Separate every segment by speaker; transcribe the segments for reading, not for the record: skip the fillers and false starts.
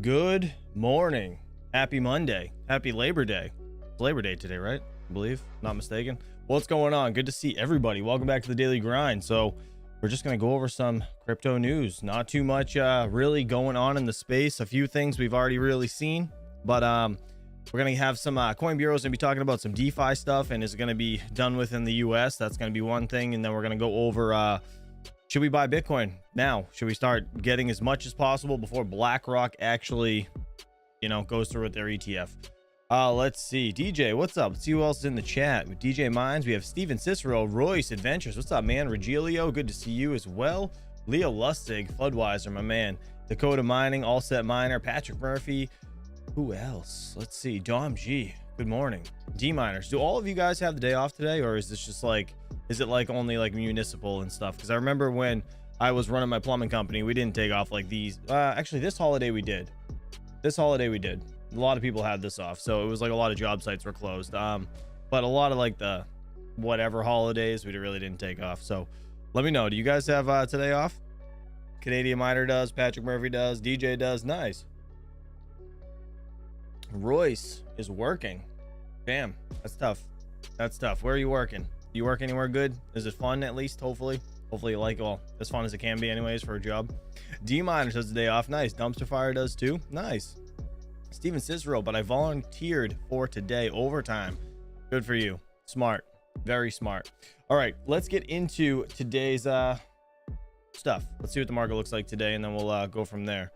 Speaker 1: Good morning. Happy Monday. Happy Labor Day. It's Labor Day today, right? I believe, not mistaken. What's going on? Good to see everybody. Welcome back to the Daily Grind. So we're just going to go over some crypto news. Not too much really going on in the space. A few things we've already really seen, but we're going to have some coin bureaus and be talking about some DeFi stuff, and is it going to be done within the US? That's going to be one thing. And then we're going to go over should we buy Bitcoin now? Should we start getting as much as possible before BlackRock actually, goes through with their ETF? Let's see. DJ, what's up? Let's see who else is in the chat. With DJ Mines, we have Steven Cicero, Royce Adventures. What's up, man? Regilio, good to see you as well. Leo Lustig, Floodweiser, my man. Dakota Mining, All Set Miner, Patrick Murphy. Who else? Let's see. Dom G, good morning. D Miners, do all of you guys have the day off today, or is this just like, is it like only like municipal and stuff? Because I remember when I was running my plumbing company, we didn't take off like these. Actually, this holiday we did. A lot of people had this off, so it was like a lot of job sites were closed. But a lot of like the whatever holidays we really didn't take off. So let me know, do you guys have today off? Canadian Miner does, Patrick Murphy does, DJ does. Nice. Royce is working. Damn, that's tough. Where are you working? Do you work anywhere good? Is it fun at least? Hopefully you like, well, as fun as it can be anyways for a job. D Miners does the day off. Nice. Dumpster Fire does too. Nice. Steven Cicero, but I volunteered for today overtime. Good for you. Smart. Very smart. All right, let's get into today's stuff. Let's see what the market looks like today, and then we'll go from there.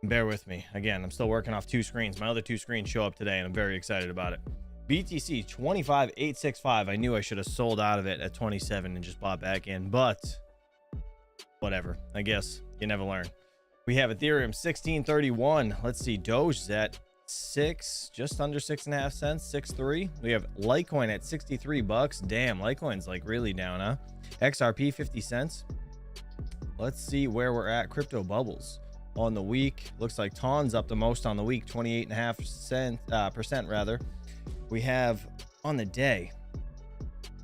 Speaker 1: Bear with me. Again, I'm still working off two screens. My other two screens show up today, and I'm very excited about it. BTC 25,865. I knew I should have sold out of it at 27 and just bought back in, but whatever. I guess you never learn. We have Ethereum 1631. Let's see. Doge's at just under 6.5 cents, 6.3. We have Litecoin at 63 bucks. Damn, Litecoin's like really down, huh? XRP 50 cents. Let's see where we're at. Crypto bubbles on the week. Looks like Ton's up the most on the week, 28.5% rather. We have on the day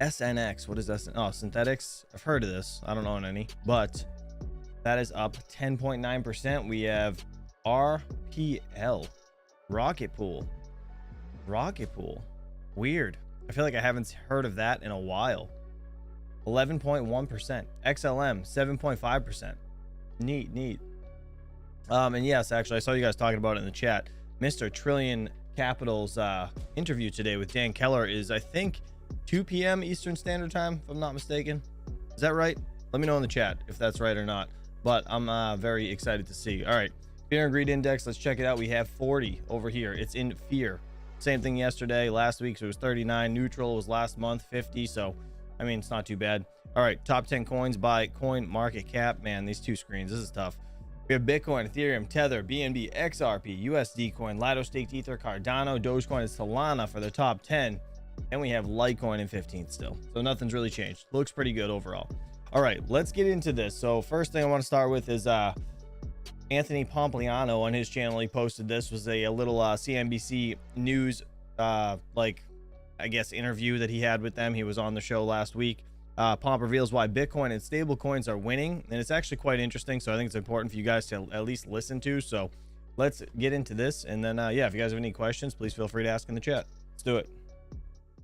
Speaker 1: SNX. What is that? Oh, synthetics. I've heard of this. I don't own any, but that is up 10.9%. We have RPL, Rocket Pool. Weird. I feel like I haven't heard of that in a while. 11.1%. XLM 7.5%. Neat. And yes, actually, I saw you guys talking about it in the chat. Mr. Trillion Capital's interview today with Dan Keller is, I think, 2 p.m. Eastern Standard Time, if I'm not mistaken. Is that right? Let me know in the chat if that's right or not. But I'm very excited to see. All right, Fear and Greed Index. Let's check it out. We have 40 over here. It's in fear. Same thing yesterday, last week, so it was 39. Neutral was last month, 50. So, I mean, it's not too bad. All right, top 10 coins by coin market cap. Man, these two screens, this is tough. We have Bitcoin, Ethereum, Tether, BNB, XRP, USD Coin, Lido Staked Ether, Cardano, Dogecoin, and Solana for the top 10. And we have Litecoin in 15th still. So nothing's really changed. Looks pretty good overall. All right, let's get into this. So first thing I want to start with is Anthony Pompliano on his channel. He posted this was a little CNBC News, like, I guess, interview that he had with them. He was on the show last week. Pomp reveals why Bitcoin and stablecoins are winning, and it's actually quite interesting, so I think it's important for you guys to at least listen to. So let's get into this, and then yeah, if you guys have any questions, please feel free to ask in the chat. Let's do it.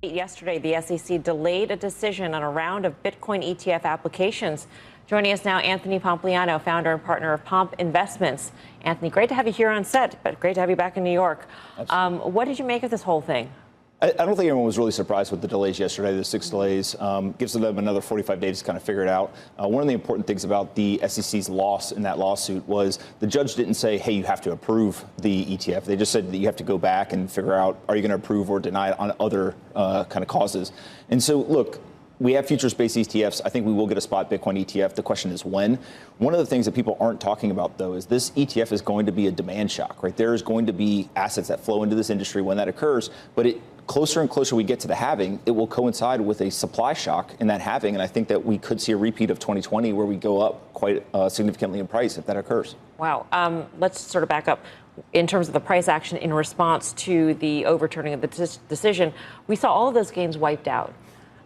Speaker 2: Yesterday, the SEC delayed a decision on a round of Bitcoin ETF applications. Joining us now, Anthony Pompliano, founder and partner of Pomp Investments. Anthony, great to have you here on set, but great to have you back in New York. What did you make of this whole thing?
Speaker 3: I don't think anyone was really surprised with the delays yesterday, the 6 delays. Gives them another 45 days to kind of figure it out. One of the important things about the SEC's loss in that lawsuit was the judge didn't say, hey, you have to approve the ETF. They just said that you have to go back and figure out, are you going to approve or deny it on other kind of causes? And so, look, we have futures-based ETFs. I think we will get a spot Bitcoin ETF. The question is when. One of the things that people aren't talking about, though, is this ETF is going to be a demand shock, right? There is going to be assets that flow into this industry when that occurs, but closer and closer we get to the halving, it will coincide with a supply shock in that halving. And I think that we could see a repeat of 2020 where we go up quite significantly in price if that occurs.
Speaker 2: Wow. Let's sort of back up. In terms of the price action in response to the overturning of the decision, we saw all of those gains wiped out.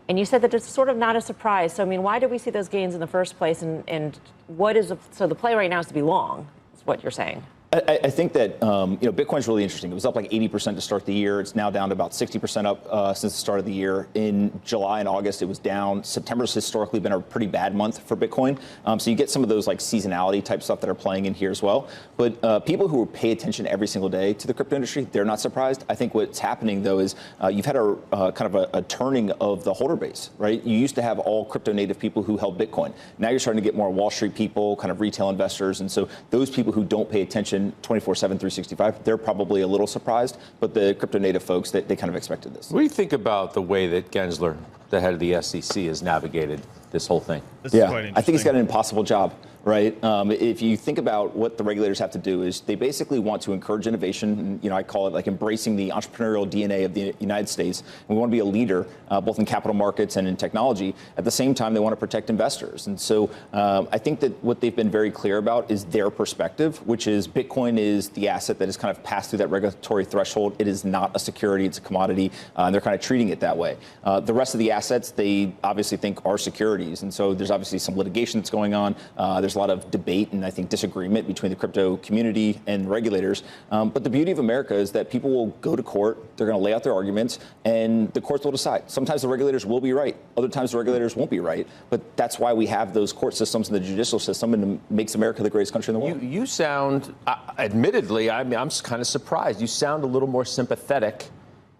Speaker 2: And you said that it's sort of not a surprise. So, I mean, why did we see those gains in the first place? And what is so the play right now is to be long, is what you're saying.
Speaker 3: I think that Bitcoin's really interesting. It was up like 80% to start the year. It's now down to about 60% up since the start of the year. In July and August, it was down. September's historically been a pretty bad month for Bitcoin. So you get some of those like seasonality type stuff that are playing in here as well. But people who pay attention every single day to the crypto industry, they're not surprised. I think what's happening though is you've had a kind of a turning of the holder base, right? You used to have all crypto native people who held Bitcoin. Now you're starting to get more Wall Street people, kind of retail investors, and so those people who don't pay attention 24/7, 365, they're probably a little surprised, but the crypto native folks, they kind of expected this.
Speaker 4: What do you think about the way that Gensler, the head of the SEC, has navigated this whole thing?
Speaker 1: This is quite
Speaker 3: I think he's got an impossible job, right? If you think about what the regulators have to do is they basically want to encourage innovation. And, I call it like embracing the entrepreneurial DNA of the United States. And we want to be a leader, both in capital markets and in technology. At the same time, they want to protect investors. And so I think that what they've been very clear about is their perspective, which is Bitcoin is the asset that has kind of passed through that regulatory threshold. It is not a security, it's a commodity. And they're kind of treating it that way. The rest of the assets, they obviously think are securities. And so there's obviously some litigation that's going on. There's a lot of debate and I think disagreement between the crypto community and regulators. But the beauty of America is that people will go to court, they're going to lay out their arguments, and the courts will decide. Sometimes the regulators will be right. Other times the regulators won't be right. But that's why we have those court systems and the judicial system, and it makes America the greatest country in the world.
Speaker 4: You sound, admittedly, I'm kind of surprised. You sound a little more sympathetic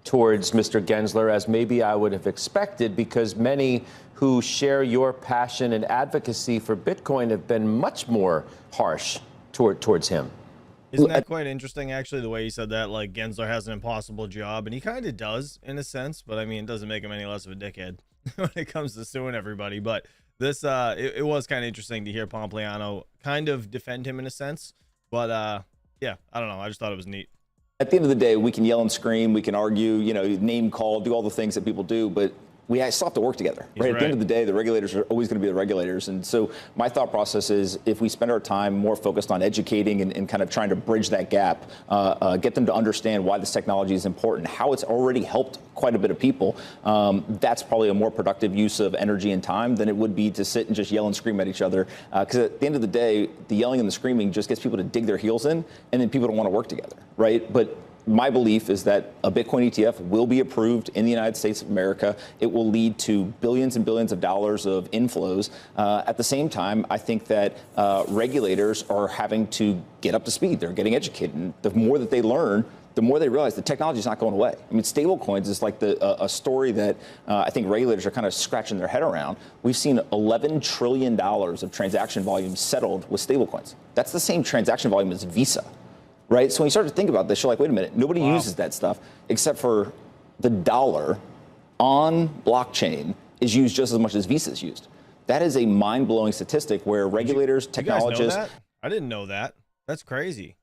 Speaker 4: towards Mr. Gensler, as maybe I would have expected, because many who share your passion and advocacy for Bitcoin have been much more harsh towards him.
Speaker 1: Isn't that quite interesting, actually, the way he said that? Like, Gensler has an impossible job, and he kind of does, in a sense, but I mean, it doesn't make him any less of a dickhead when it comes to suing everybody. But this, it was kind of interesting to hear Pompliano kind of defend him in a sense. But, yeah, I don't know. I just thought it was neat.
Speaker 3: At the end of the day, we can yell and scream, we can argue, name call, do all the things that people do, but we still have to work together, right? At the end of the day, the regulators are always going to be the regulators. And so my thought process is if we spend our time more focused on educating and kind of trying to bridge that gap, get them to understand why this technology is important, how it's already helped quite a bit of people, that's probably a more productive use of energy and time than it would be to sit and just yell and scream at each other. Because at the end of the day, the yelling and the screaming just gets people to dig their heels in, and then people don't want to work together, right? But my belief is that a Bitcoin ETF will be approved in the United States of America. It will lead to billions and billions of dollars of inflows. At the same time, I think that regulators are having to get up to speed. They're getting educated. And the more that they learn, the more they realize the technology is not going away. I mean, stablecoins is like a story that I think regulators are kind of scratching their head around. We've seen $11 trillion of transaction volume settled with stablecoins. That's the same transaction volume as Visa. Right? So when you start to think about this, you're like, wait a minute, nobody uses that stuff except for the dollar on blockchain is used just as much as Visa is used. That is a mind-blowing statistic where regulators, technologists...
Speaker 1: You guys know that? I didn't know that. That's crazy.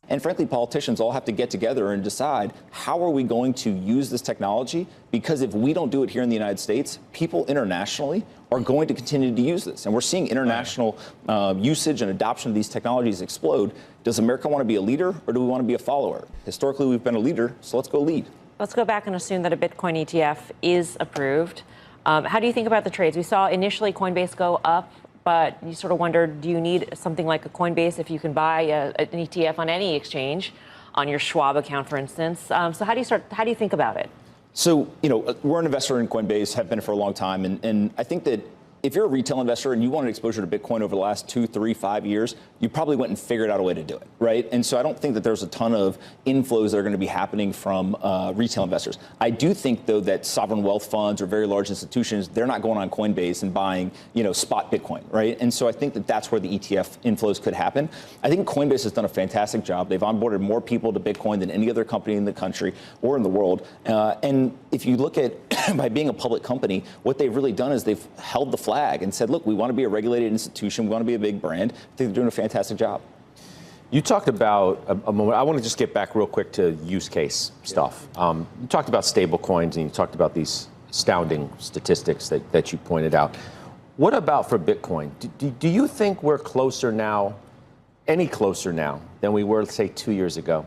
Speaker 3: And frankly, politicians all have to get together and decide how are we going to use this technology? Because if we don't do it here in the United States, people internationally are going to continue to use this. And we're seeing international usage and adoption of these technologies explode. Does America want to be a leader or do we want to be a follower? Historically, we've been a leader, so let's go lead.
Speaker 2: Let's go back and assume that a Bitcoin ETF is approved. How do you think about the trades? We saw initially Coinbase go up, but you sort of wondered, do you need something like a Coinbase if you can buy an ETF on any exchange, on your Schwab account, for instance? So how do you think about it?
Speaker 3: So, we're an investor in Coinbase, have been for a long time. And I think that if you're a retail investor and you wanted exposure to Bitcoin over the last 2, 3, 5 years, you probably went and figured out a way to do it, right? And so I don't think that there's a ton of inflows that are going to be happening from retail investors. I do think, though, that sovereign wealth funds or very large institutions, they're not going on Coinbase and buying, spot Bitcoin, right? And so I think that that's where the ETF inflows could happen. I think Coinbase has done a fantastic job. They've onboarded more people to Bitcoin than any other company in the country or in the world. And if you look at, by being a public company, what they've really done is they've held the flag and said, look, we want to be a regulated institution. We want to be a big brand. I think they're doing a fantastic job.
Speaker 4: You talked about a moment. I want to just get back real quick to use case stuff. You talked about stable coins and you talked about these astounding statistics that you pointed out. What about for Bitcoin? Do you think we're closer now, any closer now than we were, say, 2 years ago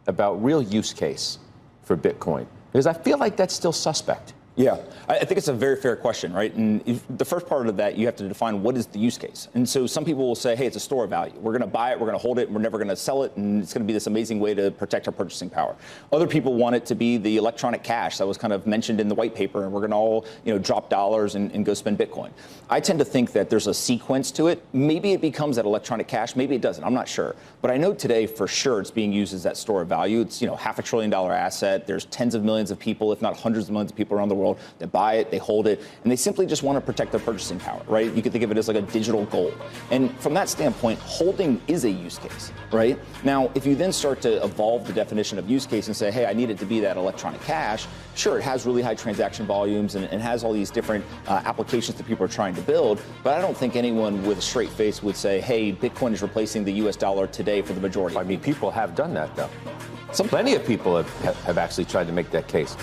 Speaker 4: about real use case for Bitcoin? Because I feel like that's still suspect.
Speaker 3: Yeah, I think it's a very fair question, right? And the first part of that, you have to define what is the use case. And so some people will say, hey, it's a store of value. We're going to buy it, we're going to hold it, we're never going to sell it, and it's going to be this amazing way to protect our purchasing power. Other people want it to be the electronic cash that was kind of mentioned in the white paper, and we're going to all, drop dollars and go spend Bitcoin. I tend to think that there's a sequence to it. Maybe it becomes that electronic cash, maybe it doesn't. I'm not sure. But I know today for sure it's being used as that store of value. It's, $500 billion asset. There's tens of millions of people, if not hundreds of millions of people around the world that buy it, they hold it, and they simply just want to protect their purchasing power, right? You could think of it as like a digital gold. And from that standpoint, holding is a use case, right? Now, if you then start to evolve the definition of use case and say, hey, I need it to be that electronic cash, sure, it has really high transaction volumes and has all these different applications that people are trying to build, but I don't think anyone with a straight face would say, hey, Bitcoin is replacing the US dollar today for the majority.
Speaker 4: I mean, people have done that, though. Plenty of people have actually tried to make that case.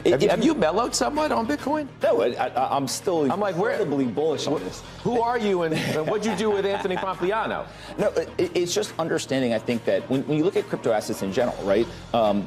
Speaker 4: Have you mellowed somewhat on Bitcoin?
Speaker 3: No, I'm still incredibly bullish on this.
Speaker 4: Who are you and what'd you do with Anthony Pompliano?
Speaker 3: No, it's just understanding, I think, that when you look at crypto assets in general, right,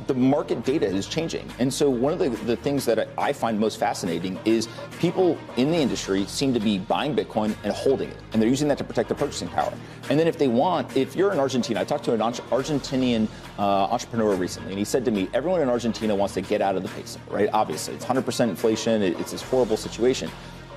Speaker 3: the market data is changing. And so one of the things that I find most fascinating is people in the industry seem to be buying Bitcoin and holding it. And they're using that to protect their purchasing power. And then if you're in Argentina, I talked to an Argentinian entrepreneur recently, and he said to me, everyone in Argentina wants to get out of the peso, right? Obviously, it's 100% inflation. It's this horrible situation.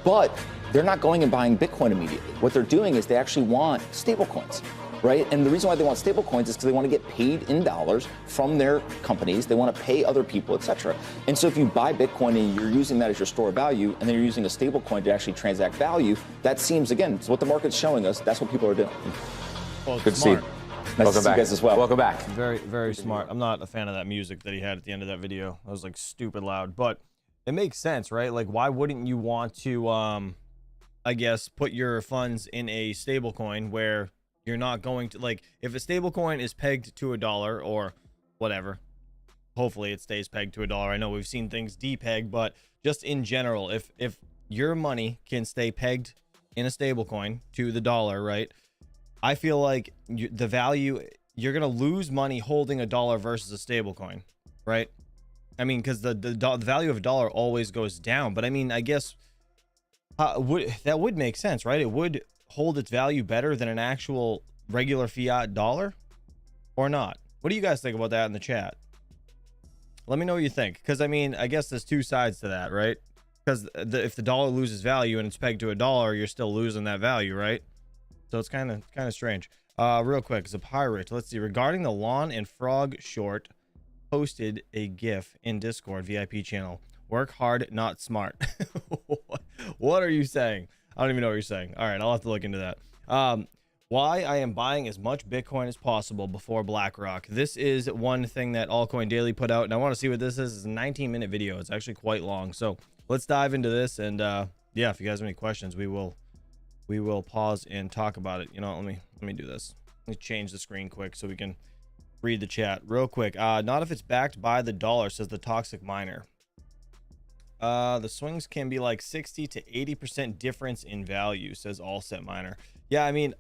Speaker 3: But they're not going and buying Bitcoin immediately. What they're doing is they actually want stablecoins, right? And the reason why they want stablecoins is because they want to get paid in dollars from their companies. They want to pay other people, et cetera. And so if you buy Bitcoin and you're using that as your store of value, and then you're using a stablecoin to actually transact value, that seems, again, it's what the market's showing us. That's what people are doing.
Speaker 1: Well,
Speaker 4: good to see you.
Speaker 3: Nice to see you guys as well.
Speaker 4: Welcome back.
Speaker 1: Very, very smart. I'm not a fan of that music that he had at the end of that video. That was like stupid loud, but it makes sense, right? Like, why wouldn't you want to, I guess, put your funds in a stable coin where you're not going to, like, if a stable coin is pegged to $1 or whatever, hopefully it stays pegged to $1. I know we've seen things depeg, but just in general, if your money can stay pegged in a stable coin to the dollar, right? I feel like the value, you're going to lose money holding $1 versus a stable coin, right? I mean, because the value of $1 always goes down. But I mean, I guess that would make sense, right? It would hold its value better than an actual regular fiat dollar or not. What do you guys think about that in the chat? Let me know what you think. Because I mean, I guess there's two sides to that, right? Because if the dollar loses value and it's pegged to $1, you're still losing that value, right? So it's kind of strange. Real quick, as a pirate, let's see. Regarding the lawn and frog short, posted a GIF in Discord VIP channel. Work hard, not smart. What are you saying? I don't even know what you're saying. All right, I'll have to look into that. Why I am buying as much Bitcoin as possible before BlackRock. This is one thing that Altcoin Daily put out, and I want to see what this is. It's a 19-minute video. It's actually quite long. So let's dive into this. And yeah, if you guys have any questions, we will pause and talk about it. You know, let me do this. Let me change the screen quick so we can read the chat real quick. Not if it's backed by the dollar, says the toxic miner. The swings can be like 60 to 80% difference in value, says all set miner. Yeah, I mean,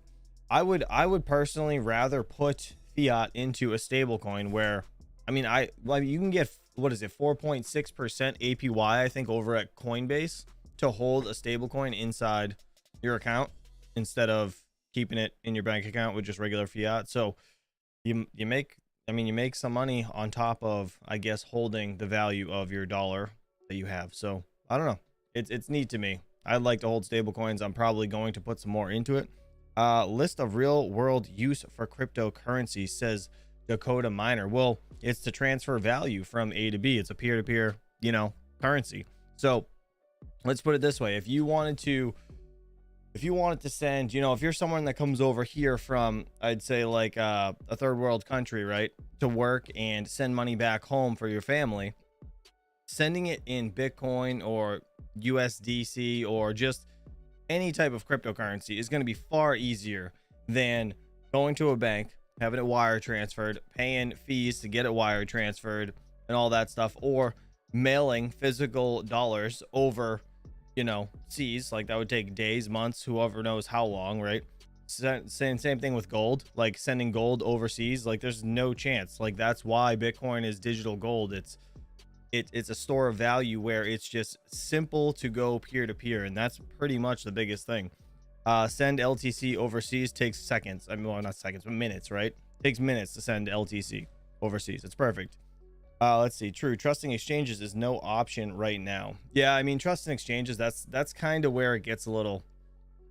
Speaker 1: I would personally rather put fiat into a stable coin where, I mean, you can get, what is it, 4.6% APY, I think, over at Coinbase to hold a stable coin inside your account instead of keeping it in your bank account with just regular fiat. So you make some money on top of, I guess, holding the value of your dollar that you have. So I don't know, it's neat to me. I'd like to hold stable coins. I'm probably going to put some more into it. List of real world use for cryptocurrency, says Dakota Miner. Well, it's to transfer value from A to B. It's a peer-to-peer, currency. So let's put it this way. If you wanted to send, if you're someone that comes over here from, I'd say like a third world country, right, to work and send money back home for your family, sending it in Bitcoin or USDC or just any type of cryptocurrency is going to be far easier than going to a bank, having it wire transferred, paying fees to get it wire transferred and all that stuff, or mailing physical dollars over, seas. Like that would take days, months, whoever knows how long, right? Same thing with gold, like sending gold overseas. Like there's no chance. Like that's why Bitcoin is digital gold. it's a store of value where it's just simple to go peer to peer, and that's pretty much the biggest thing. Send LTC overseas takes seconds. I mean, well, not seconds, but minutes, right? Takes minutes to send LTC overseas. It's perfect. Let's see. True. Trusting exchanges is no option right now. Yeah, I mean, trusting exchanges, that's kind of where it gets a little,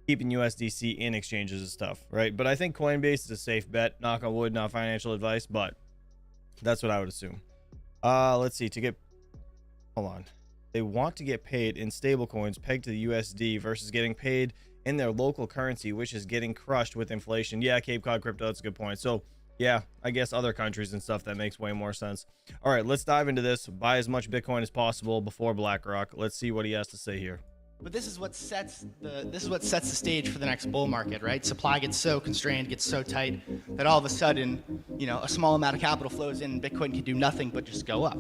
Speaker 1: keeping USDC in exchanges and stuff, right? But I think Coinbase is a safe bet. Knock on wood, not financial advice, but that's what I would assume. Let's see. Hold on. They want to get paid in stablecoins pegged to the USD versus getting paid in their local currency, which is getting crushed with inflation. Yeah, Cape Cod crypto, that's a good point. So yeah, I guess other countries and stuff, that makes way more sense. All right, let's dive into this. Buy as much Bitcoin as possible before BlackRock. Let's see what he has to say here.
Speaker 5: But this is what sets the stage for the next bull market, right? Supply gets so constrained, gets so tight that all of a sudden, a small amount of capital flows in and Bitcoin can do nothing but just go up.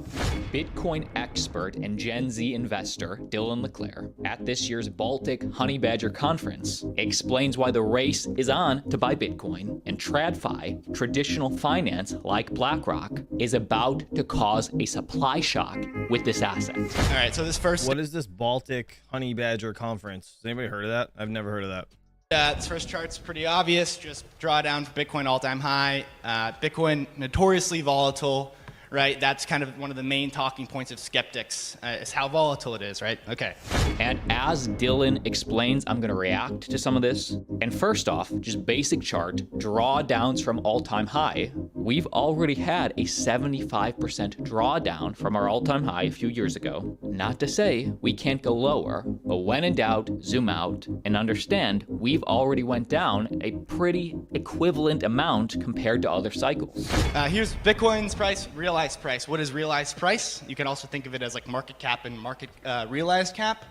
Speaker 6: Bitcoin expert and Gen Z investor Dylan LeClaire at this year's Baltic Honey Badger conference explains why the race is on to buy Bitcoin, and TradFi, traditional finance like BlackRock, is about to cause a supply shock with this asset.
Speaker 5: All right, so
Speaker 1: what is this Baltic Honey Badger conference? Has anybody heard of that? I've never heard of that.
Speaker 5: This first chart's pretty obvious. Just drawdown for Bitcoin all-time high. Bitcoin notoriously volatile, right? That's kind of one of the main talking points of skeptics, is how volatile it is, right? Okay.
Speaker 6: And as Dylan explains, I'm going to react to some of this. And first off, just basic chart, drawdowns from all-time high. We've already had a 75% drawdown from our all-time high a few years ago. Not to say we can't go lower, but when in doubt, zoom out and understand we've already went down a pretty equivalent amount compared to other cycles.
Speaker 5: Here's Bitcoin's price, realized price. What is realized price? You can also think of it as like market cap and market realized cap.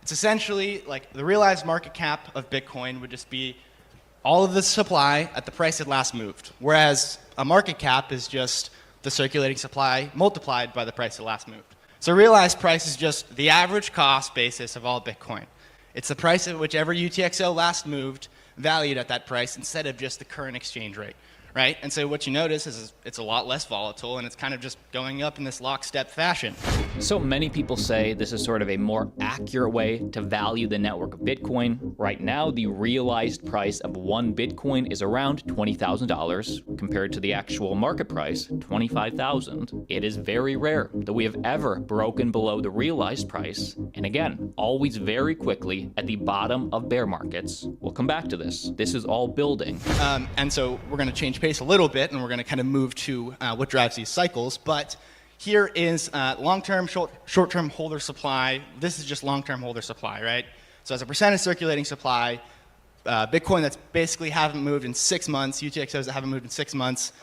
Speaker 5: It's essentially like the realized market cap of Bitcoin would just be all of the supply at the price it last moved, whereas a market cap is just the circulating supply multiplied by the price it last moved. So realized price is just the average cost basis of all Bitcoin. It's the price at whichever UTXO last moved, valued at that price instead of just the current exchange rate. Right? And so what you notice is it's a lot less volatile, and it's kind of just going up in this lockstep fashion.
Speaker 6: So many people say this is sort of a more accurate way to value the network of Bitcoin. Right now, the realized price of one Bitcoin is around $20,000 compared to the actual market price, $25,000. It is very rare that we have ever broken below the realized price. And again, always very quickly at the bottom of bear markets. We'll come back to this. This is all building.
Speaker 5: And so we're going to change pace a little bit, and we're going to kind of move to what drives these cycles. But here is long-term, short-term holder supply. This is just long-term holder supply, right? So as a percent of circulating supply, Bitcoin that's basically haven't moved in 6 months, UTXOs that haven't moved in 6 months,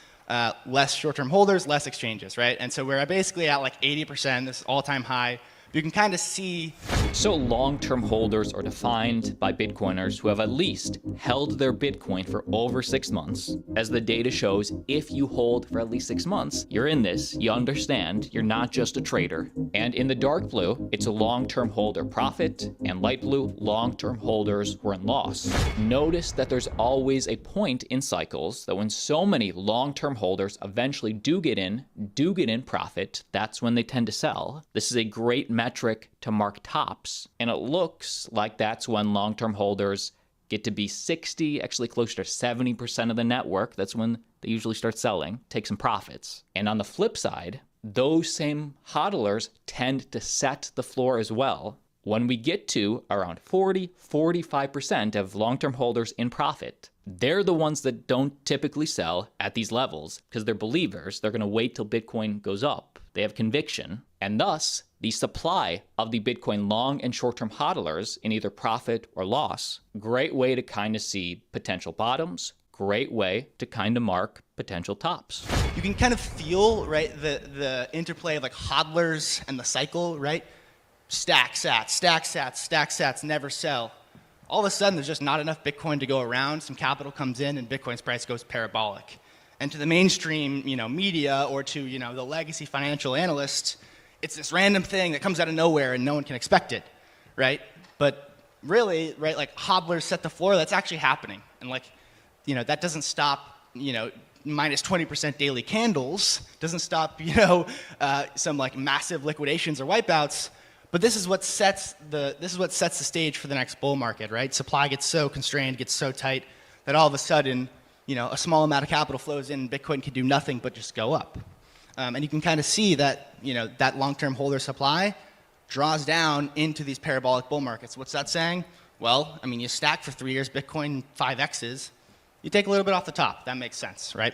Speaker 5: less short-term holders, less exchanges, right? And so we're basically at like 80%, this all-time high. You can kind of see.
Speaker 6: So long-term holders are defined by Bitcoiners who have at least held their Bitcoin for over 6 months. As the data shows, if you hold for at least 6 months, you're in this, you understand, you're not just a trader. And in the dark blue, it's a long-term holder profit, and light blue, long-term holders were in loss. Notice that there's always a point in cycles that when so many long-term holders eventually do get in profit, that's when they tend to sell. This is a great metric to mark tops, and it looks like that's when long-term holders get to be 60, actually closer to 70% of the network. That's when they usually start selling, take some profits. And on the flip side, those same hodlers tend to set the floor as well. When we get to around 40-45% of long-term holders in profit, they're the ones that don't typically sell at these levels because they're believers. They're going to wait till Bitcoin goes up. They have conviction. And thus, the supply of the Bitcoin long and short-term hodlers in either profit or loss, great way to kind of see potential bottoms, great way to kind of mark potential tops.
Speaker 5: You can kind of feel, right, the interplay of like hodlers and the cycle, right? Stack sats, stack sats, stack sats, never sell. All of a sudden, there's just not enough Bitcoin to go around. Some capital comes in, and Bitcoin's price goes parabolic. And to the mainstream, media, or to the legacy financial analysts, it's this random thing that comes out of nowhere, and no one can expect it, right? But really, right, like hodlers set the floor. That's actually happening, and that doesn't stop minus 20% daily candles, doesn't stop, some like massive liquidations or wipeouts. But this is what sets the stage for the next bull market, right? Supply gets so constrained, gets so tight that all of a sudden, a small amount of capital flows in, and Bitcoin can do nothing but just go up. And you can kind of see that, that long-term holder supply draws down into these parabolic bull markets. What's that saying? Well, I mean, you stack for 3 years, Bitcoin 5x's. You take a little bit off the top. That makes sense, right?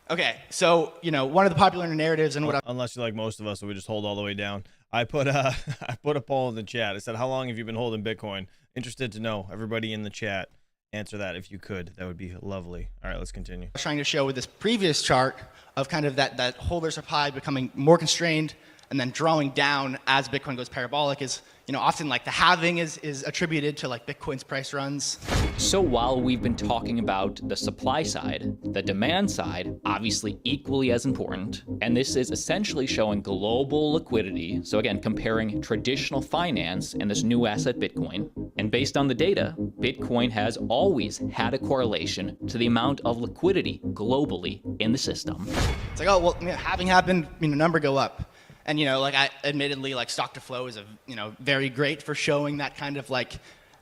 Speaker 5: Okay, so, one of the popular narratives and what
Speaker 1: unless you're like most of us, so we just hold all the way down. I put a poll in the chat. I said, how long have you been holding Bitcoin? Interested to know. Everybody in the chat, answer that if you could. That would be lovely. All right, let's continue.
Speaker 5: I was trying to show with this previous chart of kind of that holder supply becoming more constrained and then drawing down as Bitcoin goes parabolic is, often like the halving is attributed to like Bitcoin's price runs.
Speaker 6: So while we've been talking about the supply side, the demand side, obviously equally as important, and this is essentially showing global liquidity. So again, comparing traditional finance and this new asset, Bitcoin. And based on the data, Bitcoin has always had a correlation to the amount of liquidity globally in the system.
Speaker 5: It's like, oh, well, halving happened, number go up. And, admittedly, stock to flow is, very great for showing that kind of,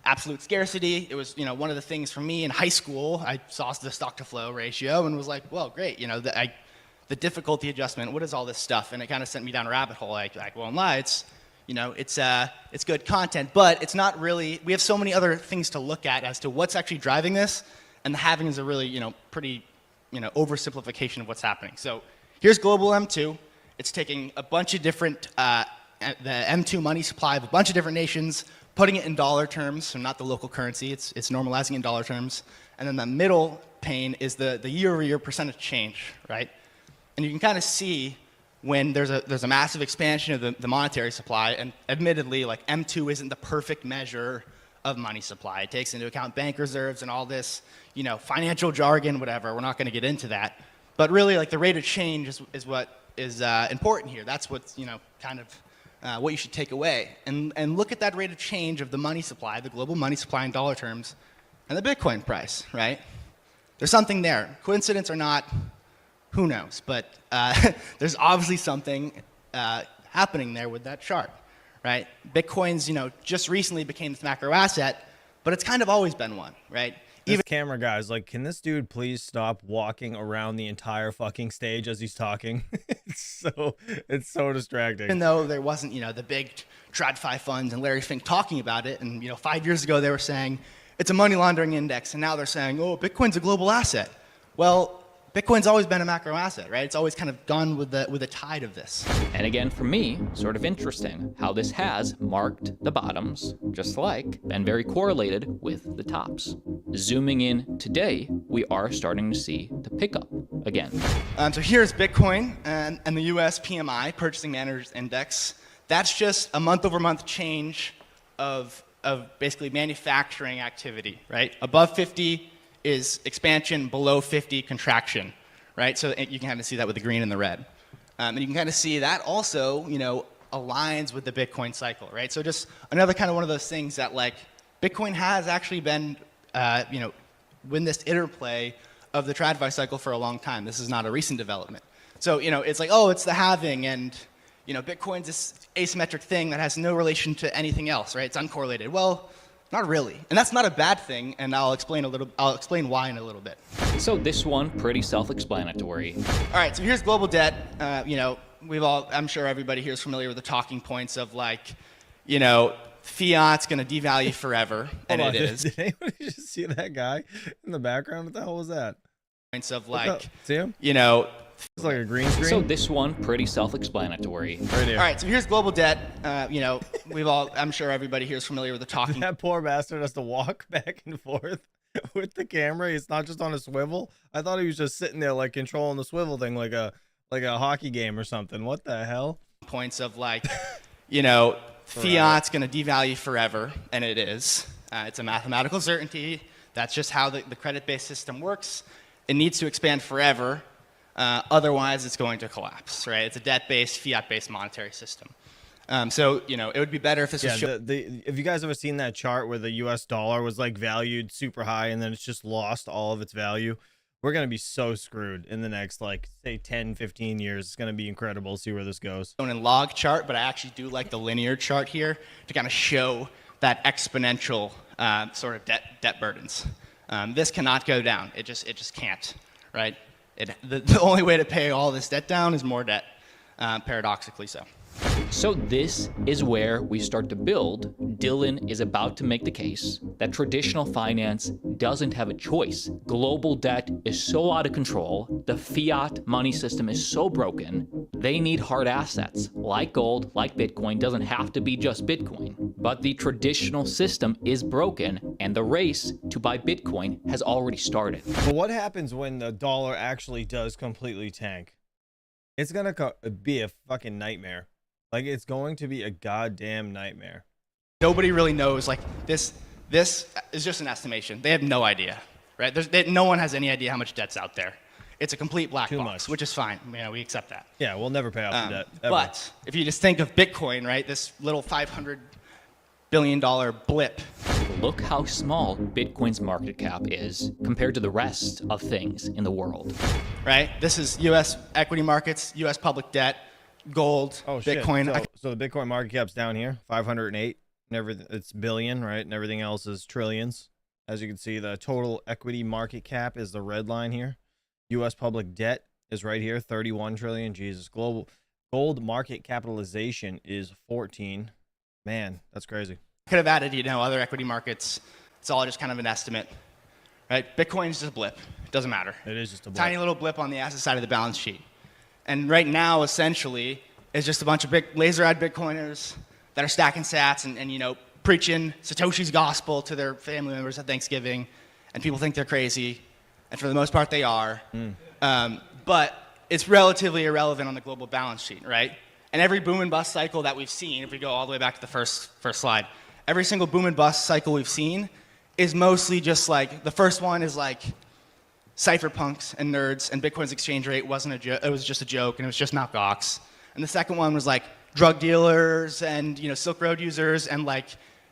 Speaker 5: absolute scarcity. It was, one of the things for me in high school. I saw the stock to flow ratio and was like, well, great. The difficulty adjustment, what is all this stuff? And it kind of sent me down a rabbit hole. I won't lie. It's, it's good content, but it's not really, we have so many other things to look at as to what's actually driving this. And the halving is a really, pretty, oversimplification of what's happening. So here's global M2. It's taking a bunch of different, the M2 money supply of a bunch of different nations, putting it in dollar terms, so not the local currency. It's normalizing in dollar terms. And then the middle pane is the year-over-year percentage change, right? And you can kind of see when there's a massive expansion of the monetary supply, and admittedly, M2 isn't the perfect measure of money supply. It takes into account bank reserves and all this, financial jargon, whatever. We're not going to get into that. But really, the rate of change is what is important here. That's what's, kind of what you should take away. And look at that rate of change of the money supply, the global money supply in dollar terms, and the Bitcoin price, right? There's something there. Coincidence or not, who knows? But there's obviously something happening there with that chart, right? Bitcoin's, just recently became this macro asset, but it's kind of always been one, right?
Speaker 1: This camera guy's like, can this dude please stop walking around the entire fucking stage as he's talking? It's so distracting.
Speaker 5: Even though there wasn't, the big TradFi funds and Larry Fink talking about it, and 5 years ago they were saying it's a money laundering index, and now they're saying, oh, Bitcoin's a global asset. Well, Bitcoin's always been a macro asset, right? It's always kind of gone with the tide of this.
Speaker 6: And again, for me, sort of interesting how this has marked the bottoms, just like, and very correlated with the tops. Zooming in today, we are starting to see the pickup again.
Speaker 5: So here's Bitcoin and the US PMI, Purchasing Managers Index. That's just a month-over-month change of basically manufacturing activity, right? Above 50 is expansion, below 50 contraction, right? So you can kind of see that with the green and the red. And you can kind of see that also, aligns with the Bitcoin cycle, right? So just another kind of one of those things that Bitcoin has actually been, with this interplay of the TradFi cycle for a long time. This is not a recent development. So, it's like, oh, it's the halving, and, Bitcoin's this asymmetric thing that has no relation to anything else, right? It's uncorrelated. Well, not really. And that's not a bad thing, and I'll explain why in a little bit.
Speaker 6: So this one, pretty self-explanatory.
Speaker 5: All right, so here's global debt. I'm sure everybody here is familiar with the talking points of fiat's going to devalue forever, and it is.
Speaker 1: Did anybody just see that guy in the background? What the hell was that?
Speaker 5: Points of
Speaker 1: see him? It's like a green screen.
Speaker 6: So this one, pretty self-explanatory.
Speaker 1: Right here.
Speaker 5: All right, so here's global debt. I'm sure everybody here is familiar with the talking.
Speaker 1: That poor bastard has to walk back and forth with the camera. It's not just on a swivel. I thought he was just sitting there controlling the swivel thing like a hockey game or something. What the hell?
Speaker 5: Points of fiat's going to devalue forever, and it is. It's a mathematical certainty. That's just how the credit-based system works. It needs to expand forever. Otherwise, it's going to collapse, right? It's a debt-based, fiat-based monetary system. So, it would be better if this was...
Speaker 1: Have you guys ever seen that chart where the US dollar was valued super high and then it's just lost all of its value? We're going to be so screwed in the next, like, say 10, 15 years. It's going to be incredible to see where this goes.
Speaker 5: In log chart, but I actually do like the linear chart here to kind of show that exponential sort of debt burdens. This cannot go down. It just can't, right? The only way to pay all this debt down is more debt, paradoxically so.
Speaker 6: So this is where we start to build. Dylan is about to make the case that traditional finance doesn't have a choice. Global debt is so out of control, the fiat money system is so broken, they need hard assets. Like gold, like Bitcoin, doesn't have to be just Bitcoin. But the traditional system is broken, and the race to buy Bitcoin has already started.
Speaker 1: But what happens when the dollar actually does completely tank? It's going to be a fucking nightmare. Like, it's going to be a goddamn nightmare.
Speaker 5: Nobody really knows. Like, this is just an estimation. They have no idea, right? No one has any idea how much debt's out there. It's a complete black box, which is fine. We accept that.
Speaker 1: Yeah, we'll never pay off the debt, ever.
Speaker 5: But if you just think of Bitcoin, right, this little $500 billion blip.
Speaker 6: Look how small Bitcoin's market cap is compared to the rest of things in the world.
Speaker 5: Right? This is U.S. equity markets, U.S. public debt, gold, Bitcoin.
Speaker 1: So the Bitcoin market cap's down here, 508, and everything, it's billion, right? And everything else is trillions. As you can see, the total equity market cap is the red line here. U.S. public debt is right here, 31 trillion. Jesus. Global gold market capitalization is 14. Man, that's crazy.
Speaker 5: Could have added, other equity markets. It's all just kind of an estimate, right? Bitcoin's just a blip. It doesn't matter.
Speaker 1: It is just a blip.
Speaker 5: Tiny little blip on the asset side of the balance sheet. And right now, essentially, it's just a bunch of big laser-eyed Bitcoiners that are stacking sats and preaching Satoshi's gospel to their family members at Thanksgiving, and people think they're crazy, and for the most part, they are. But it's relatively irrelevant on the global balance sheet, right? And every boom and bust cycle that we've seen, if we go all the way back to the first slide, every single boom and bust cycle we've seen is mostly just like, the first one is like cypherpunks and nerds, and Bitcoin's exchange rate wasn't a joke. It was just a joke, and it was just Mt. Gox. And the second one was like drug dealers and Silk Road users and like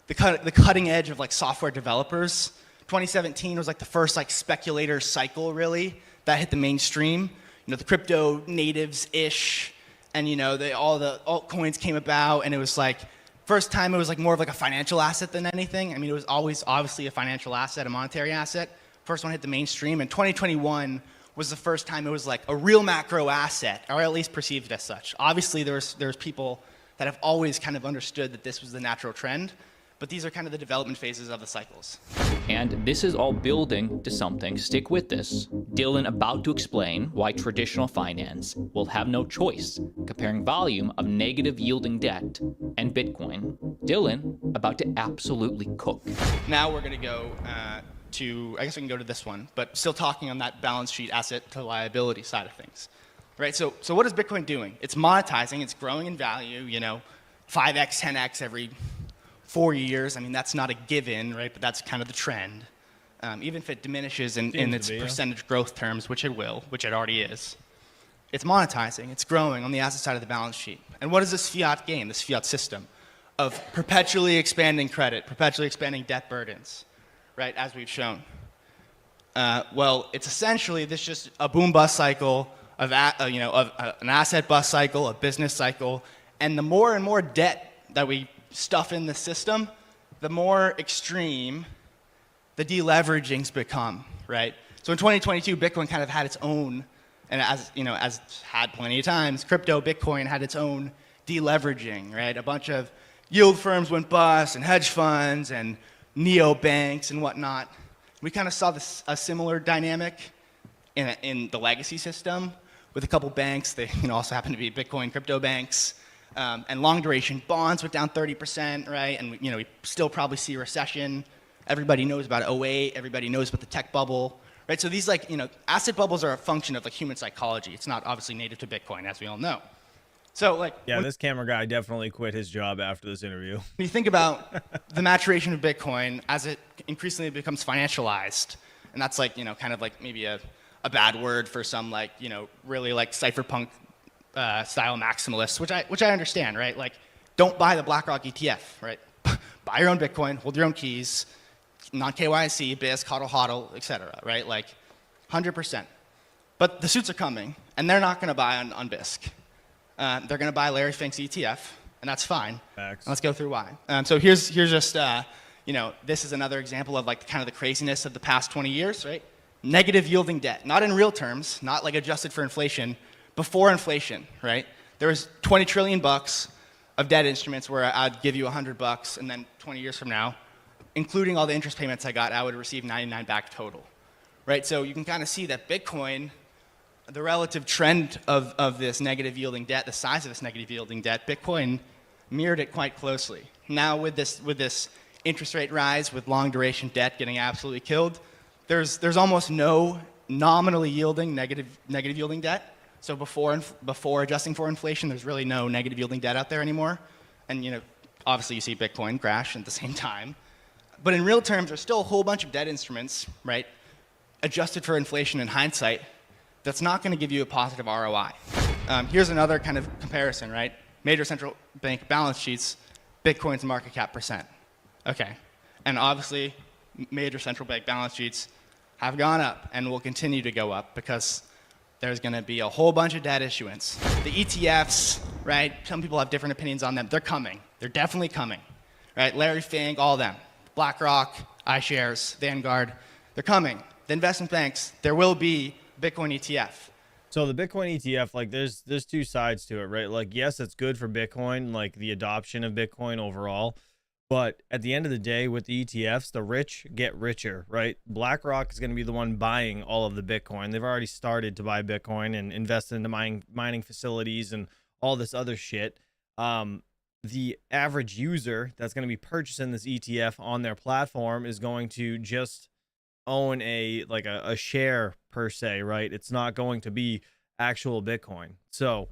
Speaker 5: the cutting edge of like software developers. 2017 was like the first like speculator cycle really that hit the mainstream. The crypto natives-ish, and all the altcoins came about, and it was like first time it was like more of like a financial asset than anything. It was always obviously a financial asset, a monetary asset. First one hit the mainstream, and 2021 was the first time it was like a real macro asset, or at least perceived as such. Obviously, there's people that have always kind of understood that this was the natural trend, but these are kind of the development phases of the cycles.
Speaker 6: And this is all building to something. Stick with this. Dylan about to explain why traditional finance will have no choice comparing volume of negative yielding debt and Bitcoin. Dylan about to absolutely cook.
Speaker 5: Now we're going to go I guess we can go to this one, but still talking on that balance sheet asset to liability side of things, right? So what is Bitcoin doing? It's monetizing, it's growing in value, 5x, 10x every 4 years. That's not a given, right? But that's kind of the trend. Even if it diminishes in its percentage growth terms, which it will, which it already is. It's monetizing, it's growing on the asset side of the balance sheet. And what is this fiat game, this fiat system of perpetually expanding credit, perpetually expanding debt burdens? Right, as we've shown. Well, it's essentially this just a boom-bust cycle of an asset bust cycle, a business cycle, and the more and more debt that we stuff in the system, the more extreme the deleveraging's become, right? So in 2022, Bitcoin kind of had its own, and as had plenty of times, crypto Bitcoin had its own deleveraging, right? A bunch of yield firms went bust, and hedge funds, and neobanks and whatnot. We kind of saw a similar dynamic in the legacy system with a couple banks. They also happen to be Bitcoin crypto banks. And long duration bonds went down 30%, right? And we still probably see a recession. Everybody knows about 08. Everybody knows about the tech bubble, right? So these asset bubbles are a function of human psychology. It's not obviously native to Bitcoin, as we all know. So
Speaker 1: this camera guy definitely quit his job after this interview.
Speaker 5: When you think about the maturation of Bitcoin as it increasingly becomes financialized, and that's kind of maybe a bad word for some really cypherpunk style maximalists, which I understand, right? Don't buy the BlackRock ETF, right? Buy your own Bitcoin, hold your own keys, non-KYC, BIS, HODL, etc., right? 100%. But the suits are coming, and they're not going to buy on BISC. They're going to buy Larry Fink's ETF, and that's fine.
Speaker 1: Facts.
Speaker 5: Let's go through why. So here's just, this is another example of like kind of the craziness of the past 20 years, right? Negative yielding debt, not in real terms, not like adjusted for inflation, before inflation, right? There was $20 trillion of debt instruments where I'd give you $100, and then 20 years from now, including all the interest payments I got, I would receive 99 back total, right? So you can kind of see that Bitcoin, the relative trend of this negative yielding debt, the size of this negative yielding debt, Bitcoin mirrored it quite closely. Now with this interest rate rise, with long duration debt getting absolutely killed, there's almost no nominally yielding negative yielding debt. So before adjusting for inflation, there's really no negative yielding debt out there anymore. And obviously you see Bitcoin crash at the same time. But in real terms, there's still a whole bunch of debt instruments, right, adjusted for inflation in hindsight, that's not going to give you a positive ROI. Here's another kind of comparison, right? Major central bank balance sheets, Bitcoin's market cap percent. Okay. And obviously, major central bank balance sheets have gone up and will continue to go up because there's going to be a whole bunch of debt issuance. The ETFs, right? Some people have different opinions on them. They're coming. They're definitely coming, right? Larry Fink, all of them. BlackRock, iShares, Vanguard, they're coming. The investment banks, there will be Bitcoin ETF.
Speaker 1: So the Bitcoin ETF, like there's two sides to it, right? Like, yes, it's good for Bitcoin, like the adoption of Bitcoin overall. But at the end of the day, with the ETFs, the rich get richer, right? BlackRock is going to be the one buying all of the Bitcoin. They've already started to buy Bitcoin and invest into mining facilities and all this other shit. The average user that's going to be purchasing this ETF on their platform is going to just own a share per se, right? It's not going to be actual Bitcoin. So